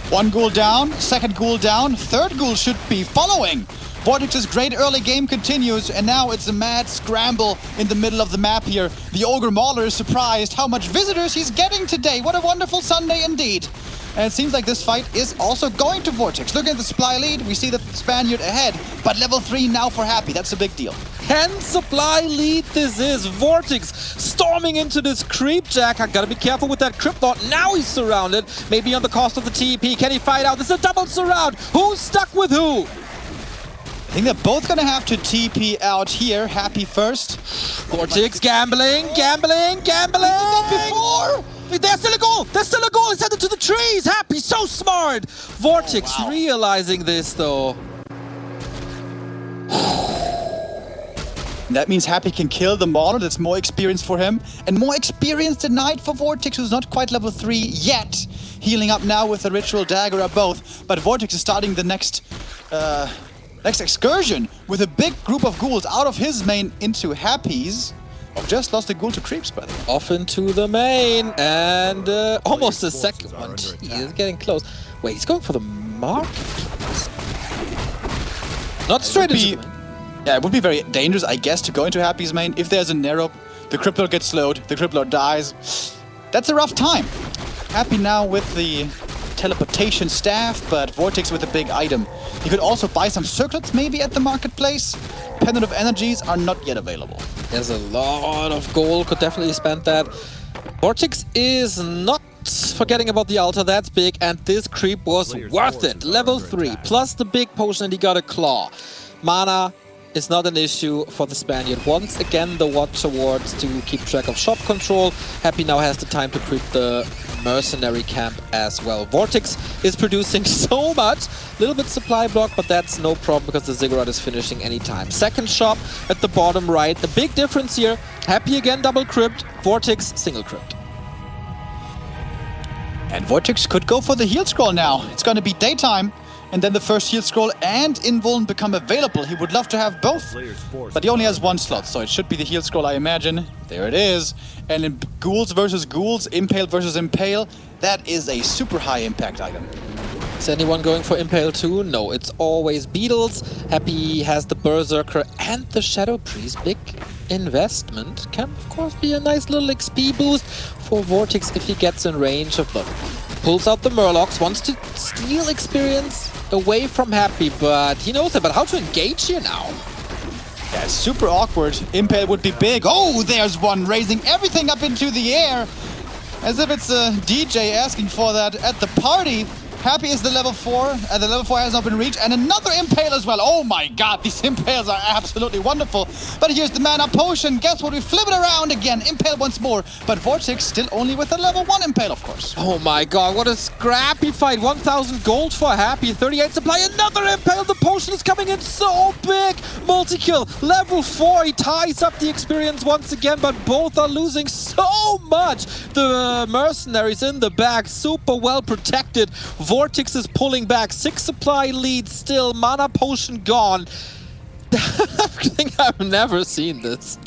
One ghoul down, second ghoul down, third ghoul should be following. VortiX's great early game continues, and now it's a mad scramble in the middle of the map here. The Ogre Mauler is surprised how much visitors he's getting today. What a wonderful Sunday indeed. And it seems like this fight is also going to VortiX. Look at the supply lead, we see the Spaniard ahead, but level 3 now for Happy, that's a big deal. 10 supply lead this is. VortiX storming into this creep jack. I gotta be careful with that Crypt Lord. Now he's surrounded, maybe on the cost of the TP. Can he fight out? This is a double surround. Who's stuck with who? I think they're both gonna have to TP out here. Happy first. VortiX gambling. Before! There's still a goal! There's still a goal! He sent it to the trees! Happy, so smart! VortiX realizing this though. That means Happy can kill the Mauler. That's more experience for him. And more experience tonight for VortiX, who's not quite level 3 yet. Healing up now with the Ritual Dagger or both. But VortiX is starting the next excursion with a big group of ghouls out of his main into Happy's. I've just lost a ghoul to creeps, by the way. Off into the main, and almost a second one. He's getting close. Wait, he's going for the marketplace. Not straight into the main. Yeah, it would be very dangerous, I guess, to go into Happy's main. If there's a narrow, the Crypt Lord gets slowed, the Crypt Lord dies. That's a rough time. Happy now with the teleportation staff, but VortiX with a big item. You could also buy some circlets maybe at the marketplace. Pendant of Energies are not yet available. There's a lot of gold, could definitely spend that. VortiX is not forgetting about the altar, that's big, and this creep was worth it. Level 3, plus the big potion, and he got a claw. Mana is not an issue for the Spaniard. Once again, the Watch Awards to keep track of shop control. Happy now has the time to creep the mercenary camp as well. VortiX is producing so much. Little bit supply block, but that's no problem because the Ziggurat is finishing anytime. Second shop at the bottom right. The big difference here, Happy again double crypt, VortiX single crypt. And VortiX could go for the heal scroll now. It's going to be daytime. And then the first heal scroll and invuln become available. He would love to have both, but he only has one slot, so it should be the heal scroll, I imagine. There it is. And in ghouls versus ghouls, Impale versus Impale, that is a super high impact item. Is anyone going for Impale too? No, it's always Beetles. Happy has the Berserker and the Shadow Priest. Big investment. Can of course be a nice little XP boost for VortiX if he gets in range of them. Pulls out the Murlocs, wants to steal experience away from Happy, but he knows about how to engage here now. Yeah, super awkward. Impale would be big. Oh, there's one raising everything up into the air. As if it's a DJ asking for that at the party. Happy is the level 4, and the level 4 has not been reached, and another Impale as well. Oh my god, these Impales are absolutely wonderful. But here's the mana potion. Guess what? We flip it around again. Impale once more, but VortiX still only with a level 1 Impale, of course. Oh my god, what a scrappy fight. 1,000 gold for Happy, 38 supply, another Impale. The potion is coming in so big. Multi-kill, level 4. He ties up the experience once again, but both are losing so much. The mercenaries in the back, super well protected. VortiX is pulling back, 6 supply lead still, mana potion gone. I think I've never seen this.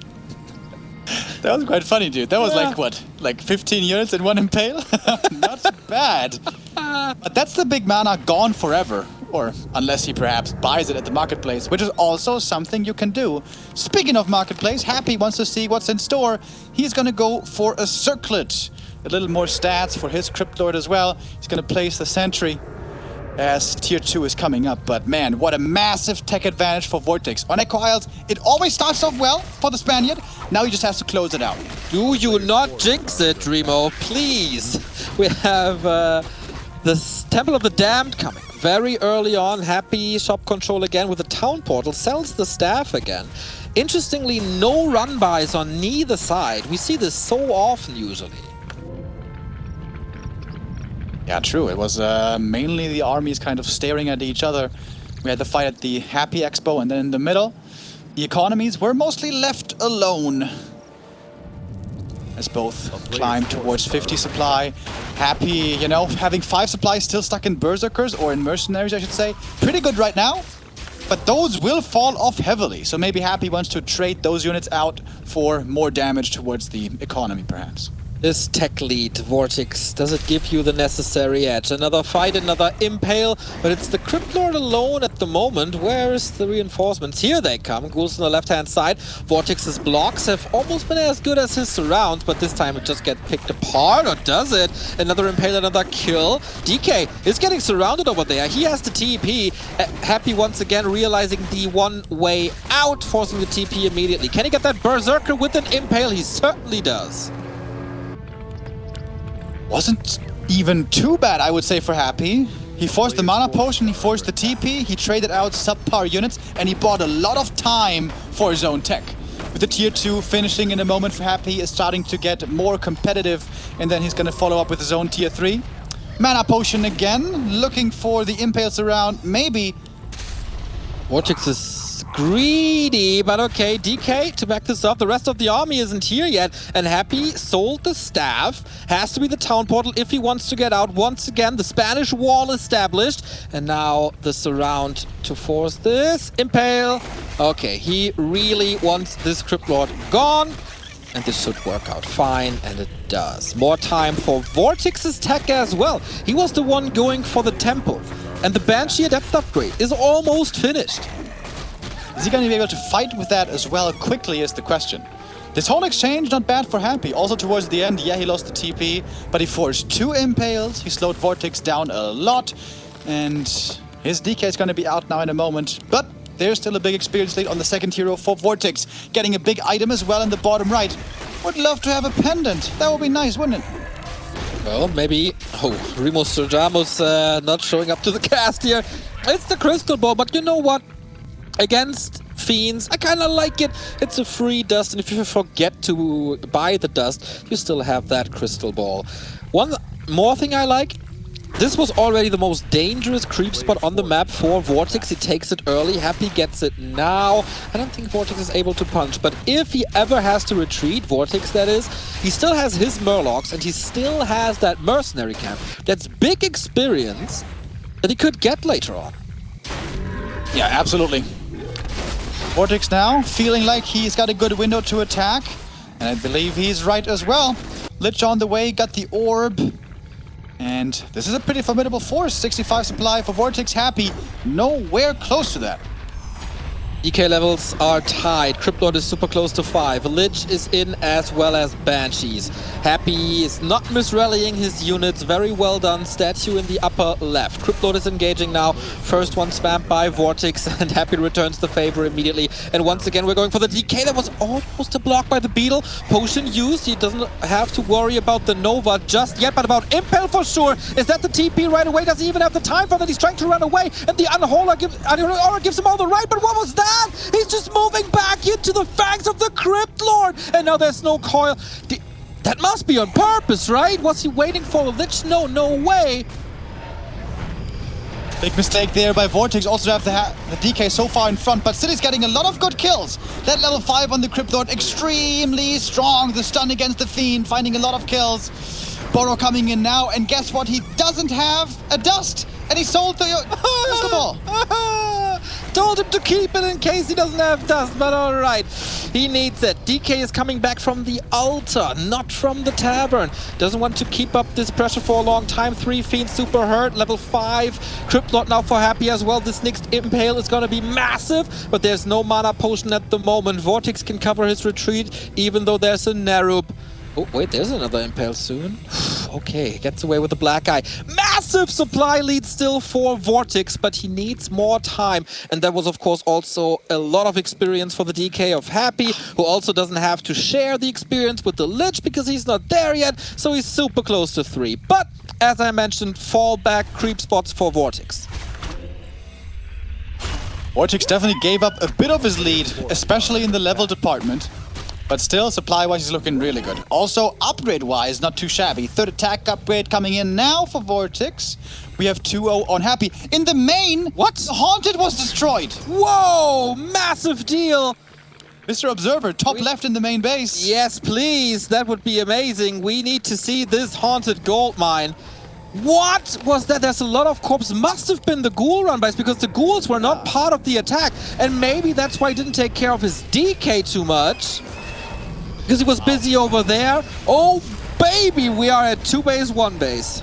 That was quite funny, dude. That was like, what, like 15 units in one Impale? Not bad. But that's the big mana gone forever. Or unless he perhaps buys it at the marketplace, which is also something you can do. Speaking of marketplace, Happy wants to see what's in store. He's gonna go for a circlet. A little more stats for his Crypt Lord as well. He's gonna place the sentry as tier 2 is coming up. But man, what a massive tech advantage for VortiX. On Echo Isles, it always starts off well for the Spaniard. Now he just has to close it out. Do you not jinx it, Remo, please. We have the Temple of the Damned coming. Very early on, Happy shop control again with the town portal, sells the staff again. Interestingly, no run buys on neither side. We see this so often usually. Yeah, true. It was mainly the armies kind of staring at each other. We had the fight at the Happy Expo, and then in the middle, the economies were mostly left alone. As both climb towards 50 supply. Happy, you know, having 5 supplies still stuck in Berserkers, or in Mercenaries, I should say. Pretty good right now, but those will fall off heavily. So maybe Happy wants to trade those units out for more damage towards the economy, perhaps. This tech lead, VortiX, does it give you the necessary edge? Another fight, another Impale, but it's the Crypt Lord alone at the moment. Where is the reinforcements? Here they come. Ghouls on the left-hand side. VortiX's blocks have almost been as good as his surrounds, but this time it just gets picked apart, or does it? Another Impale, another kill. DK is getting surrounded over there. He has the TP. Happy once again realizing the one way out, forcing the TP immediately. Can he get that Berserker with an Impale? He certainly does. Wasn't even too bad, I would say, for Happy. He forced the mana potion, he forced the TP, he traded out subpar units, and he bought a lot of time for his own tech. With the tier 2 finishing in a moment for Happy, he is starting to get more competitive, and then he's gonna follow up with his own tier 3. Mana potion again, looking for the Impales around, maybe. VortiX is greedy, but okay, DK to back this up. The rest of the army isn't here yet, and Happy sold the staff. Has to be the town portal if he wants to get out. Once again, the Spanish wall established, and now the surround to force this. Impale. Okay, he really wants this Crypt Lord gone, and this should work out fine, and it does. More time for VortiX's tech as well. He was the one going for the temple, and the Banshee Adept upgrade is almost finished. Is he going to be able to fight with that as well quickly is the question. This whole exchange, not bad for Happy. Also towards the end, yeah, he lost the TP, but he forced 2 Impales. He slowed VortiX down a lot, and his DK is going to be out now in a moment. But there's still a big experience lead on the second hero for VortiX. Getting a big item as well in the bottom right. Would love to have a pendant. That would be nice, wouldn't it? Well, maybe... Oh, Remo Sturjamo's not showing up to the cast here. It's the Crystal Ball, but you know what? Against Fiends, I kind of like it. It's a free dust, and if you forget to buy the dust, you still have that Crystal Ball. One more thing I like, this was already the most dangerous creep spot on the map for VortiX. He takes it early, Happy gets it now. I don't think VortiX is able to punch, but if he ever has to retreat, VortiX that is, he still has his Murlocs, and he still has that Mercenary Camp. That's big experience that he could get later on. Yeah, absolutely. VortiX now feeling like he's got a good window to attack, and I believe he's right as well. Lich on the way, got the orb, and this is a pretty formidable force. 65 supply for VortiX. Happy nowhere close to that. DK levels are tied. Cryptlord is super close to 5. Lich is in as well as Banshees. Happy is not misrallying his units. Very well done. Statue in the upper left. Cryptlord is engaging now. First one spammed by VortiX, and Happy returns the favor immediately. And once again, we're going for the DK. That was almost a block by the Beetle. Potion used. He doesn't have to worry about the Nova just yet, but about Impale for sure. Is that the TP right away? Does he even have the time for that? He's trying to run away, and the Unholer gives him all the right, but what was that? He's just moving back into the fangs of the Cryptlord, and now there's no coil. That must be on purpose, right? Was he waiting for a Lich? No way. Big mistake there by VortiX, also to have the DK so far in front, but City's getting a lot of good kills. That level 5 on the Cryptlord, extremely strong. The stun against the Fiend, finding a lot of kills. Boro coming in now, and guess what? He doesn't have a dust, and he sold the crystal ball. Told him to keep it in case he doesn't have dust, but alright. He needs it. DK is coming back from the altar, not from the tavern. Doesn't want to keep up this pressure for a long time. 3 Fiends super hurt. Level 5. Cryptlord now for Happy as well. This next Impale is gonna be massive, but there's no mana potion at the moment. VortiX can cover his retreat, even though there's a Narub. Oh, wait, there's another Impale soon. Okay, gets away with the black eye. Massive supply lead still for VortiX, but he needs more time. And that was, of course, also a lot of experience for the DK of Happy, who also doesn't have to share the experience with the Lich because he's not there yet, so he's super close to 3. But, as I mentioned, fallback creep spots for VortiX. VortiX definitely gave up a bit of his lead, especially in the level department. But still, supply-wise, he's looking really good. Also, upgrade-wise, not too shabby. 3rd attack upgrade coming in now for VortiX. We have 2-0 on Happy. In the main, what? Haunted was destroyed. Whoa, massive deal. Mr. Observer, top left in the main base. Yes, please. That would be amazing. We need to see this haunted gold mine. What was that? There's a lot of corpses. Must have been the ghoul run bys because the ghouls were not part of the attack. And maybe that's why he didn't take care of his DK too much. Because he was busy over there. Oh, baby, we are at 2 base, 1 base.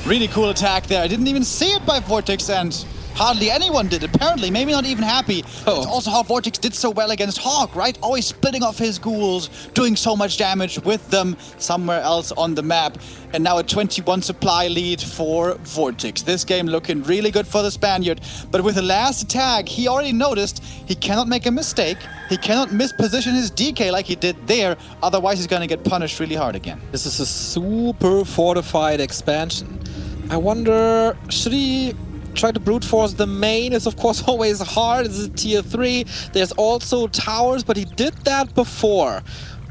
Really cool attack there. I didn't even see it by VortiX, and hardly anyone did, apparently. Maybe not even Happy. Oh. That's also how VortiX did so well against Hawk, right? Always splitting off his ghouls, doing so much damage with them somewhere else on the map. And now a 21 supply lead for VortiX. This game looking really good for the Spaniard. But with the last attack, he already noticed he cannot make a mistake. He cannot misposition his DK like he did there. Otherwise, he's going to get punished really hard again. This is a super fortified expansion. I wonder, should he try to brute force the main? Is of course always hard. This is tier 3. There's also towers, but he did that before.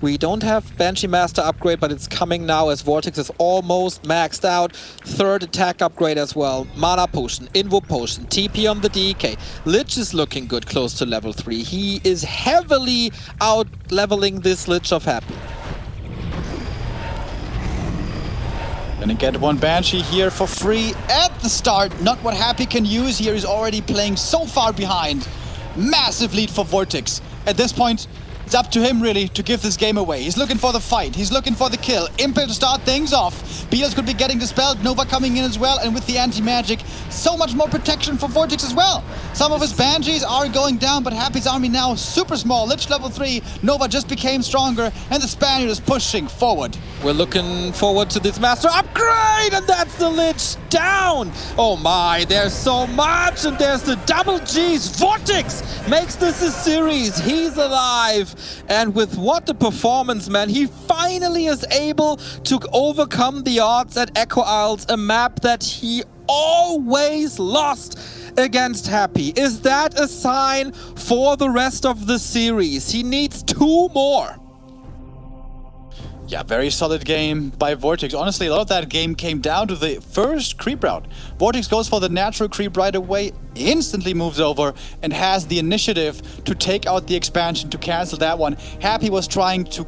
We don't have Banshee Master upgrade, but it's coming now as VortiX is almost maxed out. 3rd attack upgrade as well. Mana Potion, Invo Potion, TP on the DK. Lich is looking good, close to level 3. He is heavily out-leveling this Lich of Happy. Gonna get 1 Banshee here for free at the start. Not what Happy can use here. He's already playing so far behind. Massive lead for VortiX. At this point, it's up to him, really, to give this game away. He's looking for the fight. He's looking for the kill. Impale to start things off. Beatles could be getting dispelled. Nova coming in as well. And with the anti-magic, so much more protection for VortiX as well. Some of his Banshees are going down, but Happy's army now super small. Lich level 3. Nova just became stronger. And the Spaniard is pushing forward. We're looking forward to this Master upgrade, and that's the Lich down. Oh my, there's so much, and there's the double G's. VortiX makes this a series. He's alive. And with what a performance, man. He finally is able to overcome the odds at Echo Isles, a map that he always lost against Happy. Is that a sign for the rest of the series? He needs 2 more. Yeah, very solid game by VortiX. Honestly, a lot of that game came down to the first creep route. VortiX goes for the natural creep right away, instantly moves over, and has the initiative to take out the expansion to cancel that one. Happy was trying to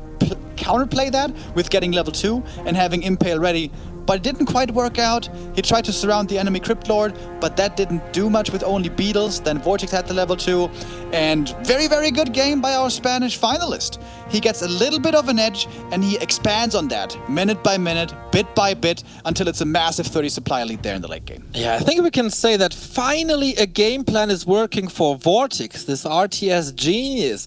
counterplay that with getting level 2 and having Impale ready, but it didn't quite work out. He tried to surround the enemy Cryptlord, but that didn't do much with only Beetles. Then VortiX had the level 2, and very, very good game by our Spanish finalist. he gets a little bit of an edge and he expands on that minute by minute, bit by bit, until it's a massive 30 supply lead there in the late game. Yeah, I think we can say that finally a game plan is working for VortiX, this RTS genius.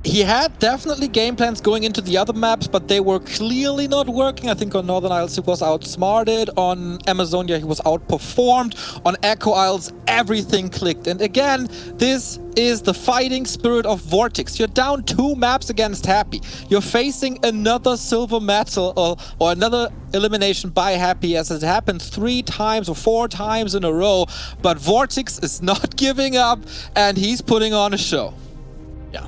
He had definitely game plans going into the other maps, but they were clearly not working. I think on Northern Isles he was outsmarted, on Amazonia he was outperformed, on Echo Isles everything clicked. And again, this is the fighting spirit of VortiX. You're down 2 maps against Happy. You're facing another silver medal or another elimination by Happy, as it happened 3 times or 4 times in a row. But VortiX is not giving up and he's putting on a show. Yeah.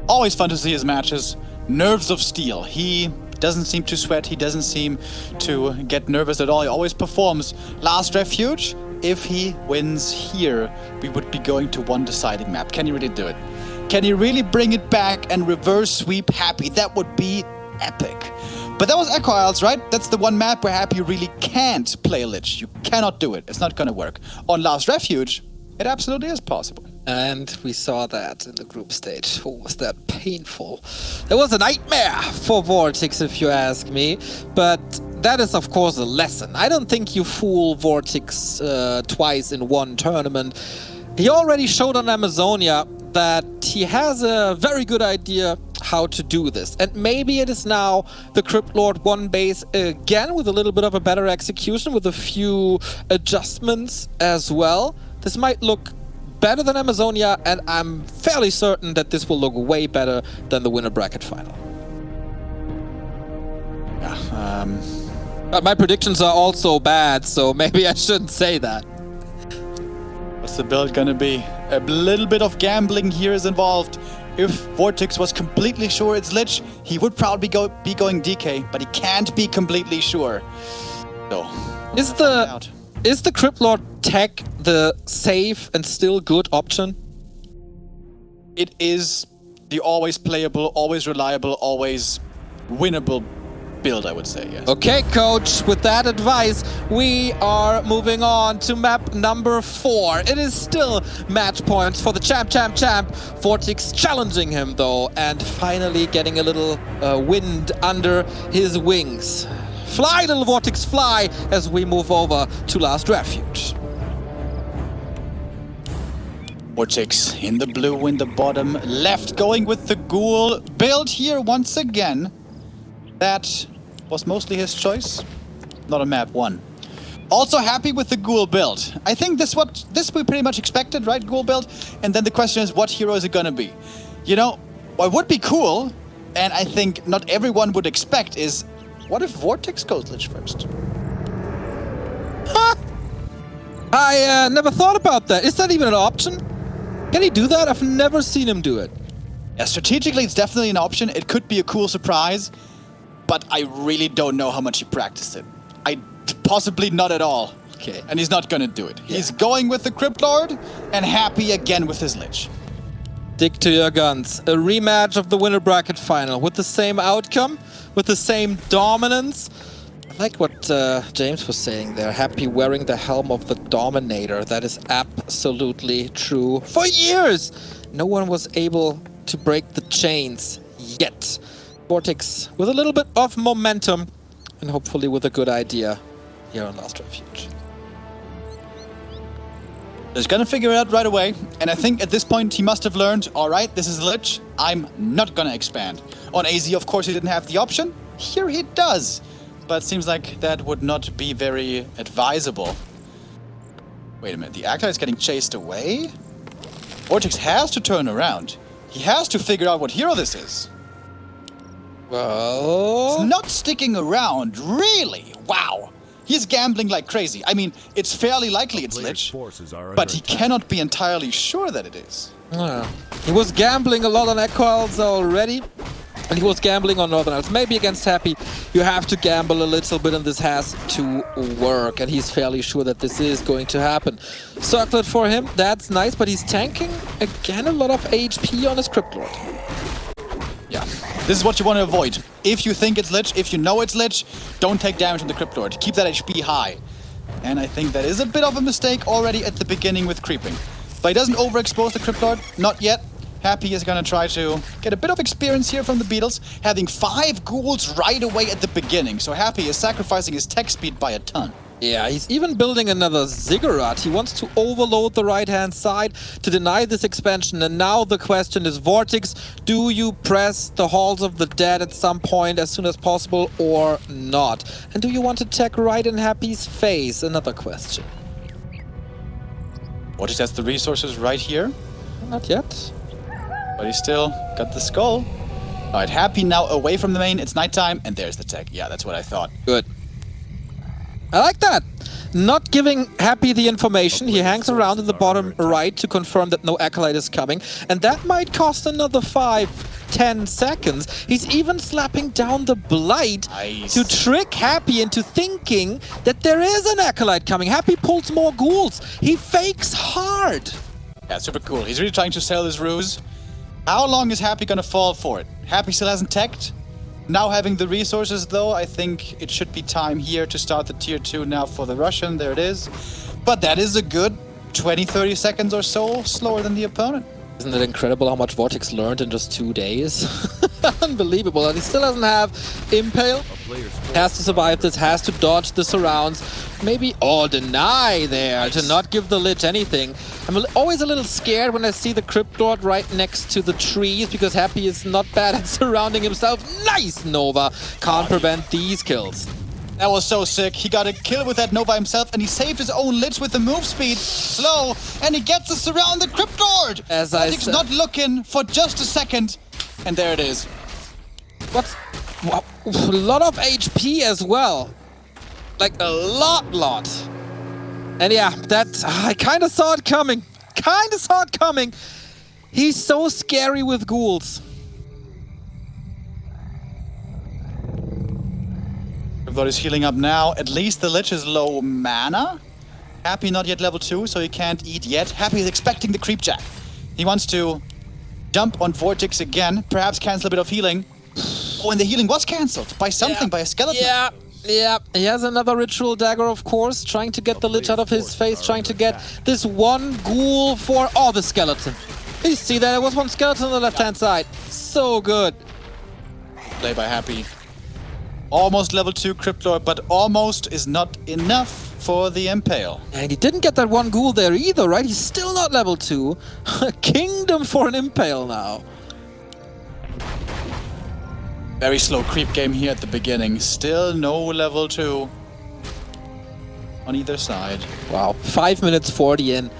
Always fun to see his matches. Nerves of steel. He doesn't seem to sweat. He doesn't seem to get nervous at all. He always performs. Last refuge. If he wins here, we would be going to one deciding map. Can he really do it? Can he really bring it back and reverse sweep Happy? That would be epic. But that was Echo Isles, right? That's the one map where Happy really can't play a Lich. You cannot do it. It's not gonna work. On Last Refuge, it absolutely is possible. And we saw that in the group stage. Oh, was that painful. It was a nightmare for VortiX, if you ask me. But that is, of course, a lesson. I don't think you fool VortiX twice in one tournament. He already showed on Amazonia that he has a very good idea how to do this. And maybe it is now the Crypt Lord 1 base again with a little bit of a better execution, with a few adjustments as well. This might look better than Amazonia, and I'm fairly certain that this will look way better than the winner bracket final. Yeah, but my predictions are also bad, so maybe I shouldn't say that. What's the build gonna be? A little bit of gambling here is involved. If VortiX was completely sure it's Lich, he would probably be going DK, but he can't be completely sure. So, Is the Crypt Lord tech the safe and still good option? It is the always playable, always reliable, always winnable build, I would say, yes. Okay, coach, with that advice, we are moving on to map number 4. It is still match points for the champ. VortiX challenging him, though, and finally getting a little wind under his wings. Fly, little VortiX, fly, as we move over to Last Refuge. VortiX in the blue in the bottom left, going with the ghoul build here once again. That was mostly his choice, not on map 1. Also happy with the ghoul build. I think this we pretty much expected, right? Ghoul build. And then the question is, what hero is it gonna be? You know, what would be cool, and I think not everyone would expect, is what if VortiX goes Lich first? Huh? I never thought about that. Is that even an option? Can he do that? I've never seen him do it. Yeah, strategically it's definitely an option. It could be a cool surprise, but I really don't know how much he practiced it. Possibly not at all. Okay. And he's not gonna do it. Yeah. He's going with the Crypt Lord and happy again with his Lich. Stick to your guns. A rematch of the winner bracket final with the same outcome, with the same dominance. I like what James was saying there. Happy wearing the helm of the Dominator. That is absolutely true. For years, no one was able to break the chains yet. VortiX with a little bit of momentum and hopefully with a good idea here on Last Refuge. He's gonna figure it out right away, and I think at this point he must have learned, alright, this is Lich, I'm not gonna expand. On AZ, of course, he didn't have the option. Here he does. But it seems like that would not be very advisable. Wait a minute, the actor is getting chased away? VortiX has to turn around. He has to figure out what hero this is. Well... He's not sticking around, really? Wow. He's gambling like crazy. I mean, it's fairly likely it's Lich, but he cannot be entirely sure that it is. He was gambling a lot on Echo Isles already, and he was gambling on Northern Isles. Maybe against Happy, you have to gamble a little bit, and this has to work, and he's fairly sure that this is going to happen. Circlet for him, that's nice, but he's tanking, again, a lot of HP on his Crypt Lord. Yeah, this is what you want to avoid. If you think it's Lich, if you know it's Lich, don't take damage from the Crypt Lord. Keep that HP high. And I think that is a bit of a mistake already at the beginning with creeping. But he doesn't overexpose the Crypt Lord, not yet. Happy is gonna try to get a bit of experience here from the Beatles, having 5 ghouls right away at the beginning. So Happy is sacrificing his tech speed by a ton. Yeah, he's even building another ziggurat. He wants to overload the right-hand side to deny this expansion. And now the question is, VortiX, do you press the Halls of the Dead at some point as soon as possible or not? And do you want to tech right in Happy's face? Another question. VortiX has the resources right here. Not yet. But he's still got the skull. Alright, Happy now away from the main. It's nighttime, and there's the tech. Yeah, that's what I thought. Good. I like that. Not giving Happy the information. He hangs around in the bottom right to confirm that no Acolyte is coming. And that might cost another 5-10 seconds. He's even slapping down the Blight to trick Happy into thinking that there is an Acolyte coming. Happy pulls more ghouls. He fakes hard. Yeah, super cool. He's really trying to sell this ruse. How long is Happy gonna fall for it? Happy still hasn't teched. Now having the resources though, I think it should be time here to start the tier 2 now for the Russian. There it is. But that is a good 20-30 seconds or so slower than the opponent. Isn't it incredible how much VortiX learned in just 2 days? Unbelievable. And he still doesn't have Impale. Has to survive this, has to dodge the surrounds. Maybe, deny there to not give the Lich anything. I'm always a little scared when I see the Crypt Lord right next to the trees because Happy is not bad at surrounding himself. Nice Nova. Can't prevent these kills. That was so sick. He got a kill with that Nova himself, and he saved his own Lich with the move speed. Slow, and he gets to surround the Crypt Lord. As I said, not looking for just a second, and there it is. What's a lot of HP as well, like a lot. And yeah, that I kind of saw it coming. He's so scary with ghouls. Crypt is healing up now. At least the Lich is low mana. Happy not yet level 2, so he can't eat yet. Happy is expecting the creep jack. He wants to jump on VortiX again, perhaps cancel a bit of healing. Oh, and the healing was cancelled by something, by a skeleton. Yeah. He has another ritual dagger, of course, trying to get the Lich out of his face, trying to get this one ghoul for... Oh, the skeleton. You see that? There was one skeleton on the left-hand side. So good. Play by Happy. Almost level 2 Crypt Lord, but almost is not enough for the Impale. And he didn't get that one ghoul there either, right? He's still not level 2. A kingdom for an Impale now. Very slow creep game here at the beginning. Still no level 2 on either side. Wow, 5 minutes 40 in.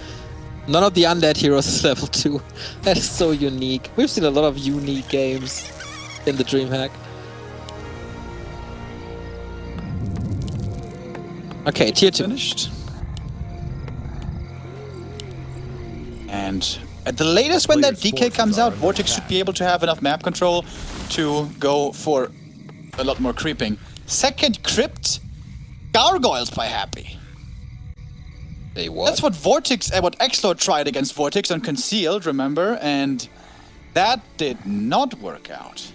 None of the undead heroes is level 2. That is so unique. We've seen a lot of unique games in the DreamHack. Okay, tier 2. Finished. And at the latest when that DK comes out, VortiX should be able to have enough map control to go for a lot more creeping. Second crypt, gargoyles by Happy. They what? That's what what Xlord tried against VortiX on Concealed, remember? And that did not work out.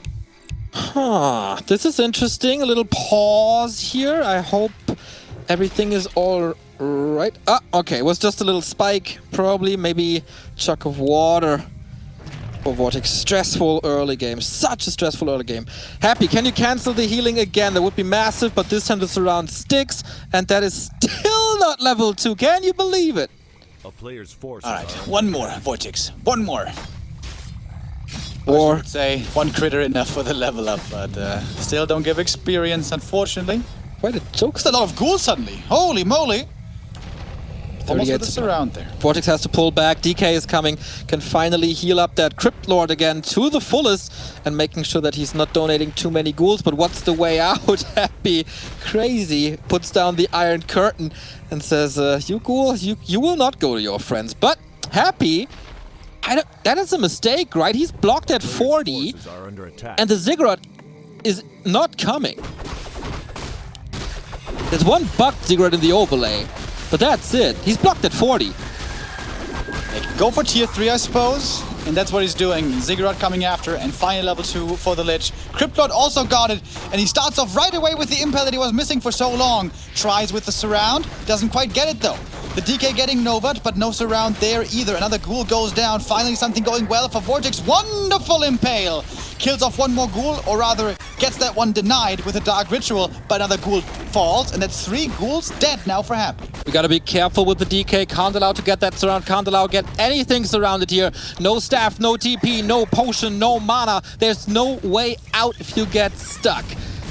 Huh, this is interesting. A little pause here. I hope everything is all right. Ah, okay, it was just a little spike, probably, maybe chuck of water. For VortiX, stressful early game. Such a stressful early game. Happy, can you cancel the healing again? That would be massive, but this time the surround sticks, and that is still not level 2. Can you believe it? Alright, one more, VortiX. One more. Or I would say one critter enough for the level up, but still don't give experience, unfortunately. quite a joke. It's a lot of ghouls suddenly. Holy moly. Almost with the surround there. VortiX has to pull back. DK is coming. Can finally heal up that Crypt Lord again to the fullest and making sure that he's not donating too many ghouls. But what's the way out? Happy, crazy, puts down the Iron Curtain and says, you ghouls, you will not go to your friends. But Happy, that is a mistake, right? He's blocked at 40 and the Ziggurat is not coming. There's one bugged Ziggurat in the overlay. But that's it. He's blocked at 40. Go for tier 3, I suppose. And that's what he's doing. Ziggurat coming after, and final level 2 for the Lich. Crypt Lord also got it, and he starts off right away with the Impale that he was missing for so long. Tries with the surround, doesn't quite get it though. The DK getting Novad, but no surround there either. Another ghoul goes down. Finally something going well for VortiX. Wonderful impale! Kills off one more ghoul, or rather gets that one denied with a Dark Ritual, but another ghoul falls, and that's 3 ghouls dead now for Happy. We gotta be careful with the DK. Can't allow to get that surround. Can't allow to get anything surrounded here. No staff, no TP, no potion, no mana. There's no way out if you get stuck.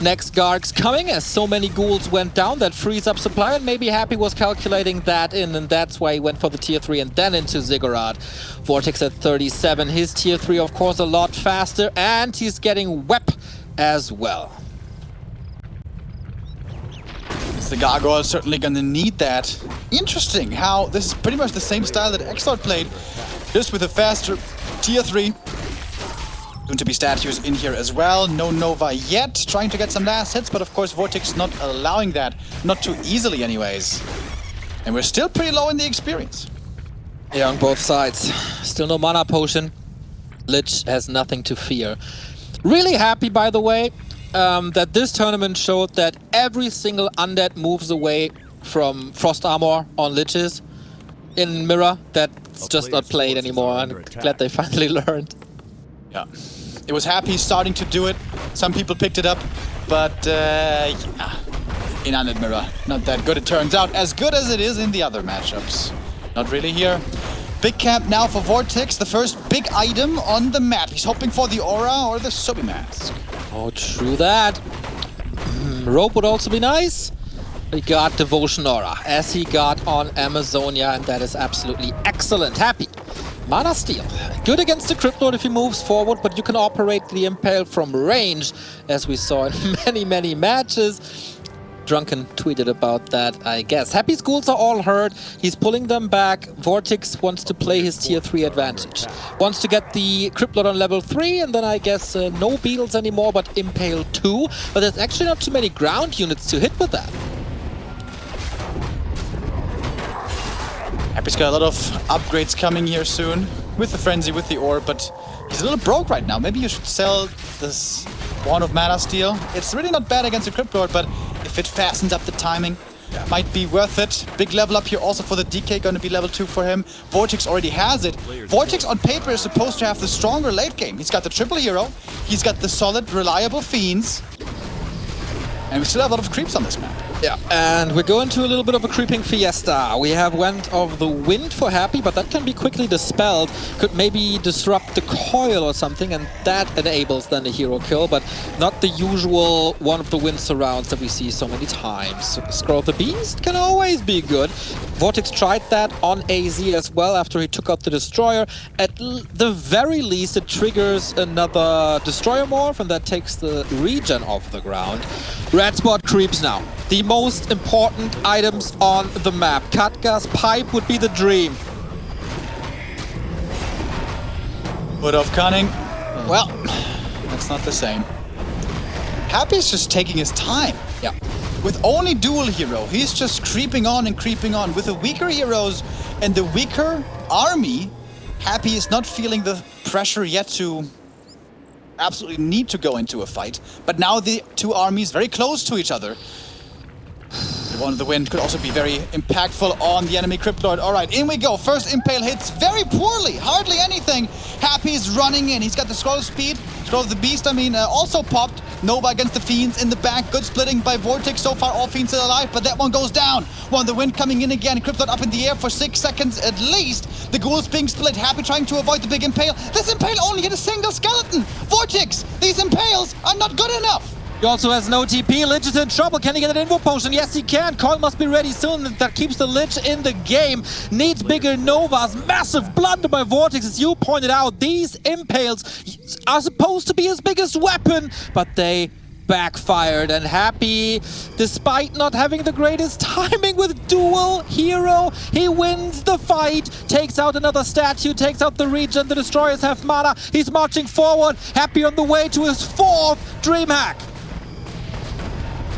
Next Garg's coming, as so many ghouls went down. That frees up supply, and maybe Happy was calculating that in, and that's why he went for the tier 3 and then into Ziggurat. VortiX at 37. His tier 3, of course, a lot faster, and he's getting Wep as well. The Gargoyle is certainly going to need that. Interesting how this is pretty much the same style that Xlord played, just with a faster tier 3. Soon to be statues in here as well. No Nova yet. Trying to get some last hits, but of course VortiX not allowing that. Not too easily anyways. And we're still pretty low in the experience. Yeah, on both sides. Still no mana potion. Lich has nothing to fear. Really happy, by the way, that this tournament showed that every single undead moves away from Frost Armor on Liches in Mirror. That's just not played anymore. I'm glad they finally learned. Yeah, it was Happy starting to do it. Some people picked it up, but yeah, in Undead Mirror, not that good it turns out. As good as it is in the other matchups. Not really here. Big camp now for VortiX, the first big item on the map. He's hoping for the Aura or the Sobi Mask. Oh, true that. Rope would also be nice. He got Devotion Aura, as he got on Amazonia, and that is absolutely excellent. Happy. Mana Steal. Good against the Crypt Lord if he moves forward, but you can operate the Impale from range, as we saw in many, many matches. Drunken tweeted about that, I guess. Happy's ghouls are all hurt. He's pulling them back. VortiX wants to play his tier 3 advantage. Wants to get the Crypt Lord on level 3, and then I guess no beetles anymore, but Impale 2. But there's actually not too many ground units to hit with that. Happy's got a lot of upgrades coming here soon. With the Frenzy, with the Orb, but he's a little broke right now. Maybe you should sell this Wand of Mana Steel. It's really not bad against the Crypt Lord, but if it fastens up the timing, might be worth it. Big level up here also for the DK, gonna be level 2 for him. VortiX already has it. VortiX on paper is supposed to have the stronger late game. He's got the triple hero, he's got the solid, reliable fiends, and we still have a lot of creeps on this map. Yeah, and we're going to a little bit of a creeping fiesta. We have Wand of the Wind for Happy, but that can be quickly dispelled. Could maybe disrupt the coil or something, and that enables then a hero kill, but not the usual Wand of the Wind surrounds that we see so many times. Scroll of the Beast can always be good. VortiX tried that on AZ as well after he took out the Destroyer. At the very least, it triggers another Destroyer morph, and that takes the regen off the ground. Red spot creeps now. The most important items on the map. Katga's Pipe would be the dream. Wood of Cunning. Well, that's not the same. Happy's just taking his time. Yeah. With only dual hero, he's just creeping on and creeping on. With the weaker heroes and the weaker army, Happy is not feeling the pressure yet to absolutely need to go into a fight. But now the two armies very close to each other. The Wand of the Wind could also be very impactful on the enemy Crypt Lord. Alright, in we go. First Impale hits very poorly. Hardly anything. Happy is running in. He's got the Scroll of Speed. Scroll of the Beast, also popped. Nova against the Fiends in the back. Good splitting by VortiX. So far, all Fiends still alive, but that one goes down. Wand of the Wind coming in again. Crypt Lord up in the air for 6 seconds at least. The ghouls being split. Happy trying to avoid the big Impale. This Impale only hit a single skeleton. VortiX, these Impales are not good enough. He also has no TP. Lich is in trouble. Can he get an Invo Potion? Yes, he can. Coil must be ready soon. That keeps the Lich in the game. Needs bigger Novas. Massive blunder by VortiX. As you pointed out, these Impales are supposed to be his biggest weapon, but they backfired. And Happy, despite not having the greatest timing with dual hero, he wins the fight, takes out another statue, takes out the regen. The Destroyers have mana. He's marching forward. Happy on the way to his 4th DreamHack.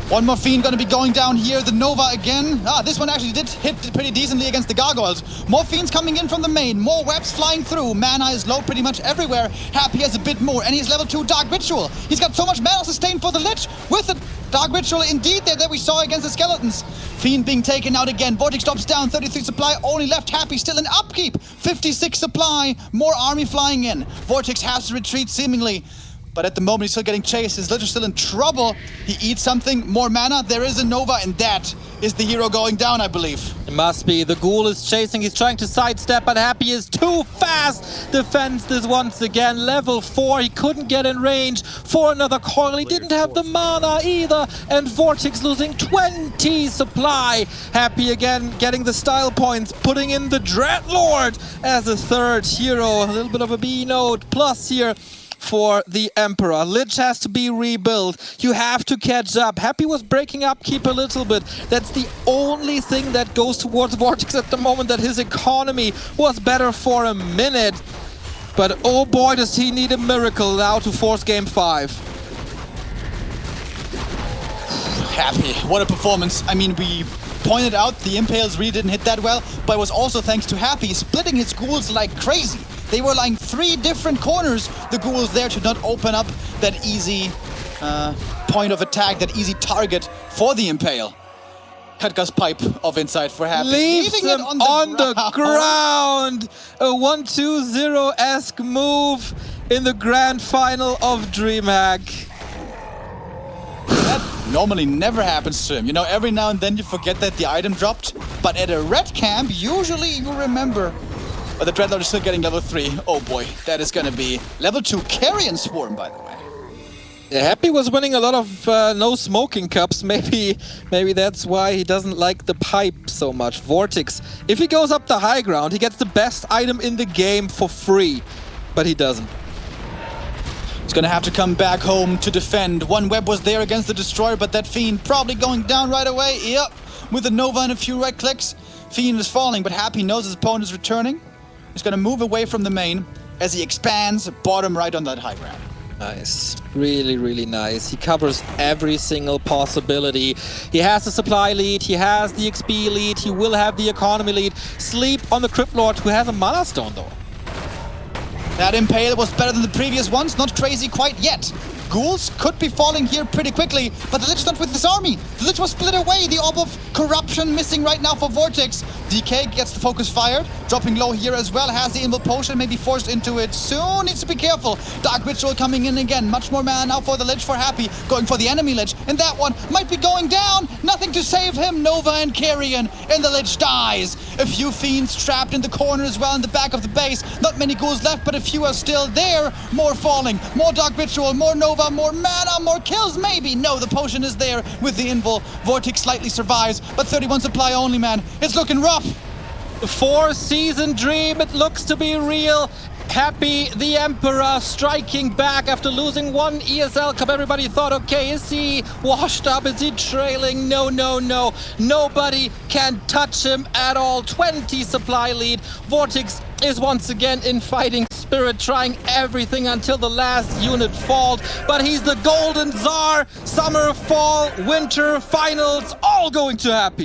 One more Fiend gonna be going down here. The Nova again. This one actually did hit pretty decently against the Gargoyles. More Fiends coming in from the main. More webs flying through. Mana is low pretty much everywhere. Happy has a bit more. And he's level 2 Dark Ritual. He's got so much mana sustain for the Lich with the Dark Ritual indeed that we saw against the Skeletons. Fiend being taken out again. VortiX drops down, 33 supply, only left Happy, still in upkeep. 56 supply, more army flying in. VortiX has to retreat seemingly, but at the moment he's still getting chased. His Lich is still in trouble. He eats something, more mana. There is a Nova, and that is the hero going down, I believe. It must be. The Ghoul is chasing. He's trying to sidestep, but Happy is too fast. Defends this once again. Level 4. He couldn't get in range for another coil. He didn't have the mana either. And VortiX losing 20 supply. Happy again getting the style points, putting in the Dreadlord as a third hero. A little bit of a B note plus here for the Emperor. Lich has to be rebuilt. You have to catch up. Happy was breaking upkeep a little bit. That's the only thing that goes towards VortiX at the moment, that his economy was better for a minute. But oh boy, does he need a miracle now to force game 5. Happy, what a performance. I mean, we pointed out the Impales really didn't hit that well, but it was also thanks to Happy splitting his ghouls like crazy. They were lying 3 different corners, the ghouls there, to not open up that easy point of attack, that easy target for the Impale. Cutgust pipe of insight for Happy. Leaves him on the ground. A 1-2-0-esque move in the grand final of DreamHack. That normally never happens to him. You know, every now and then you forget that the item dropped, but at a red camp, usually you remember. But the Dreadlord is still getting level 3. Oh boy, that is gonna be level 2 Carrion Swarm, by the way. Yeah, Happy was winning a lot of no smoking cups. Maybe that's why he doesn't like the pipe so much. VortiX, if he goes up the high ground, he gets the best item in the game for free, but he doesn't. He's gonna have to come back home to defend. One web was there against the Destroyer, but that Fiend probably going down right away. Yep, with a Nova and a few right clicks. Fiend is falling, but Happy knows his opponent is returning. He's gonna move away from the main as he expands bottom right on that high ground. Nice. Really, really nice. He covers every single possibility. He has the supply lead, he has the XP lead, he will have the economy lead. Sleep on the Crypt Lord, who has a Mana Stone though. That Impale was better than the previous ones, not crazy quite yet. Ghouls could be falling here pretty quickly, but the Lich is not with this army. The Lich was split away, the Orb of Corruption missing right now for VortiX. DK gets the focus fired, dropping low here as well, has the Invul Potion, maybe forced into it soon, needs to be careful. Dark Ritual coming in again, much more mana now for the Lich, for Happy, going for the enemy Lich, and that one might be going down, nothing to save him, Nova and Carrion, and the Lich dies. A few Fiends trapped in the corner as well in the back of the base, not many Ghouls left, but a few are still there. More falling, more Dark Ritual, more Nova, more mana, more kills maybe. No, the potion is there with the Invul. VortiX slightly survives, but 31 supply only, man. It's looking rough. 4-season dream, it looks to be real. Happy, the Emperor, striking back after losing 1 ESL Cup. Everybody thought, okay, is he washed up? Is he trailing? No, no, no. Nobody can touch him at all. 20 supply lead. VortiX is once again in fighting spirit, trying everything until the last unit falls. But he's the Golden Tsar. Summer, fall, winter, finals, all going to Happy.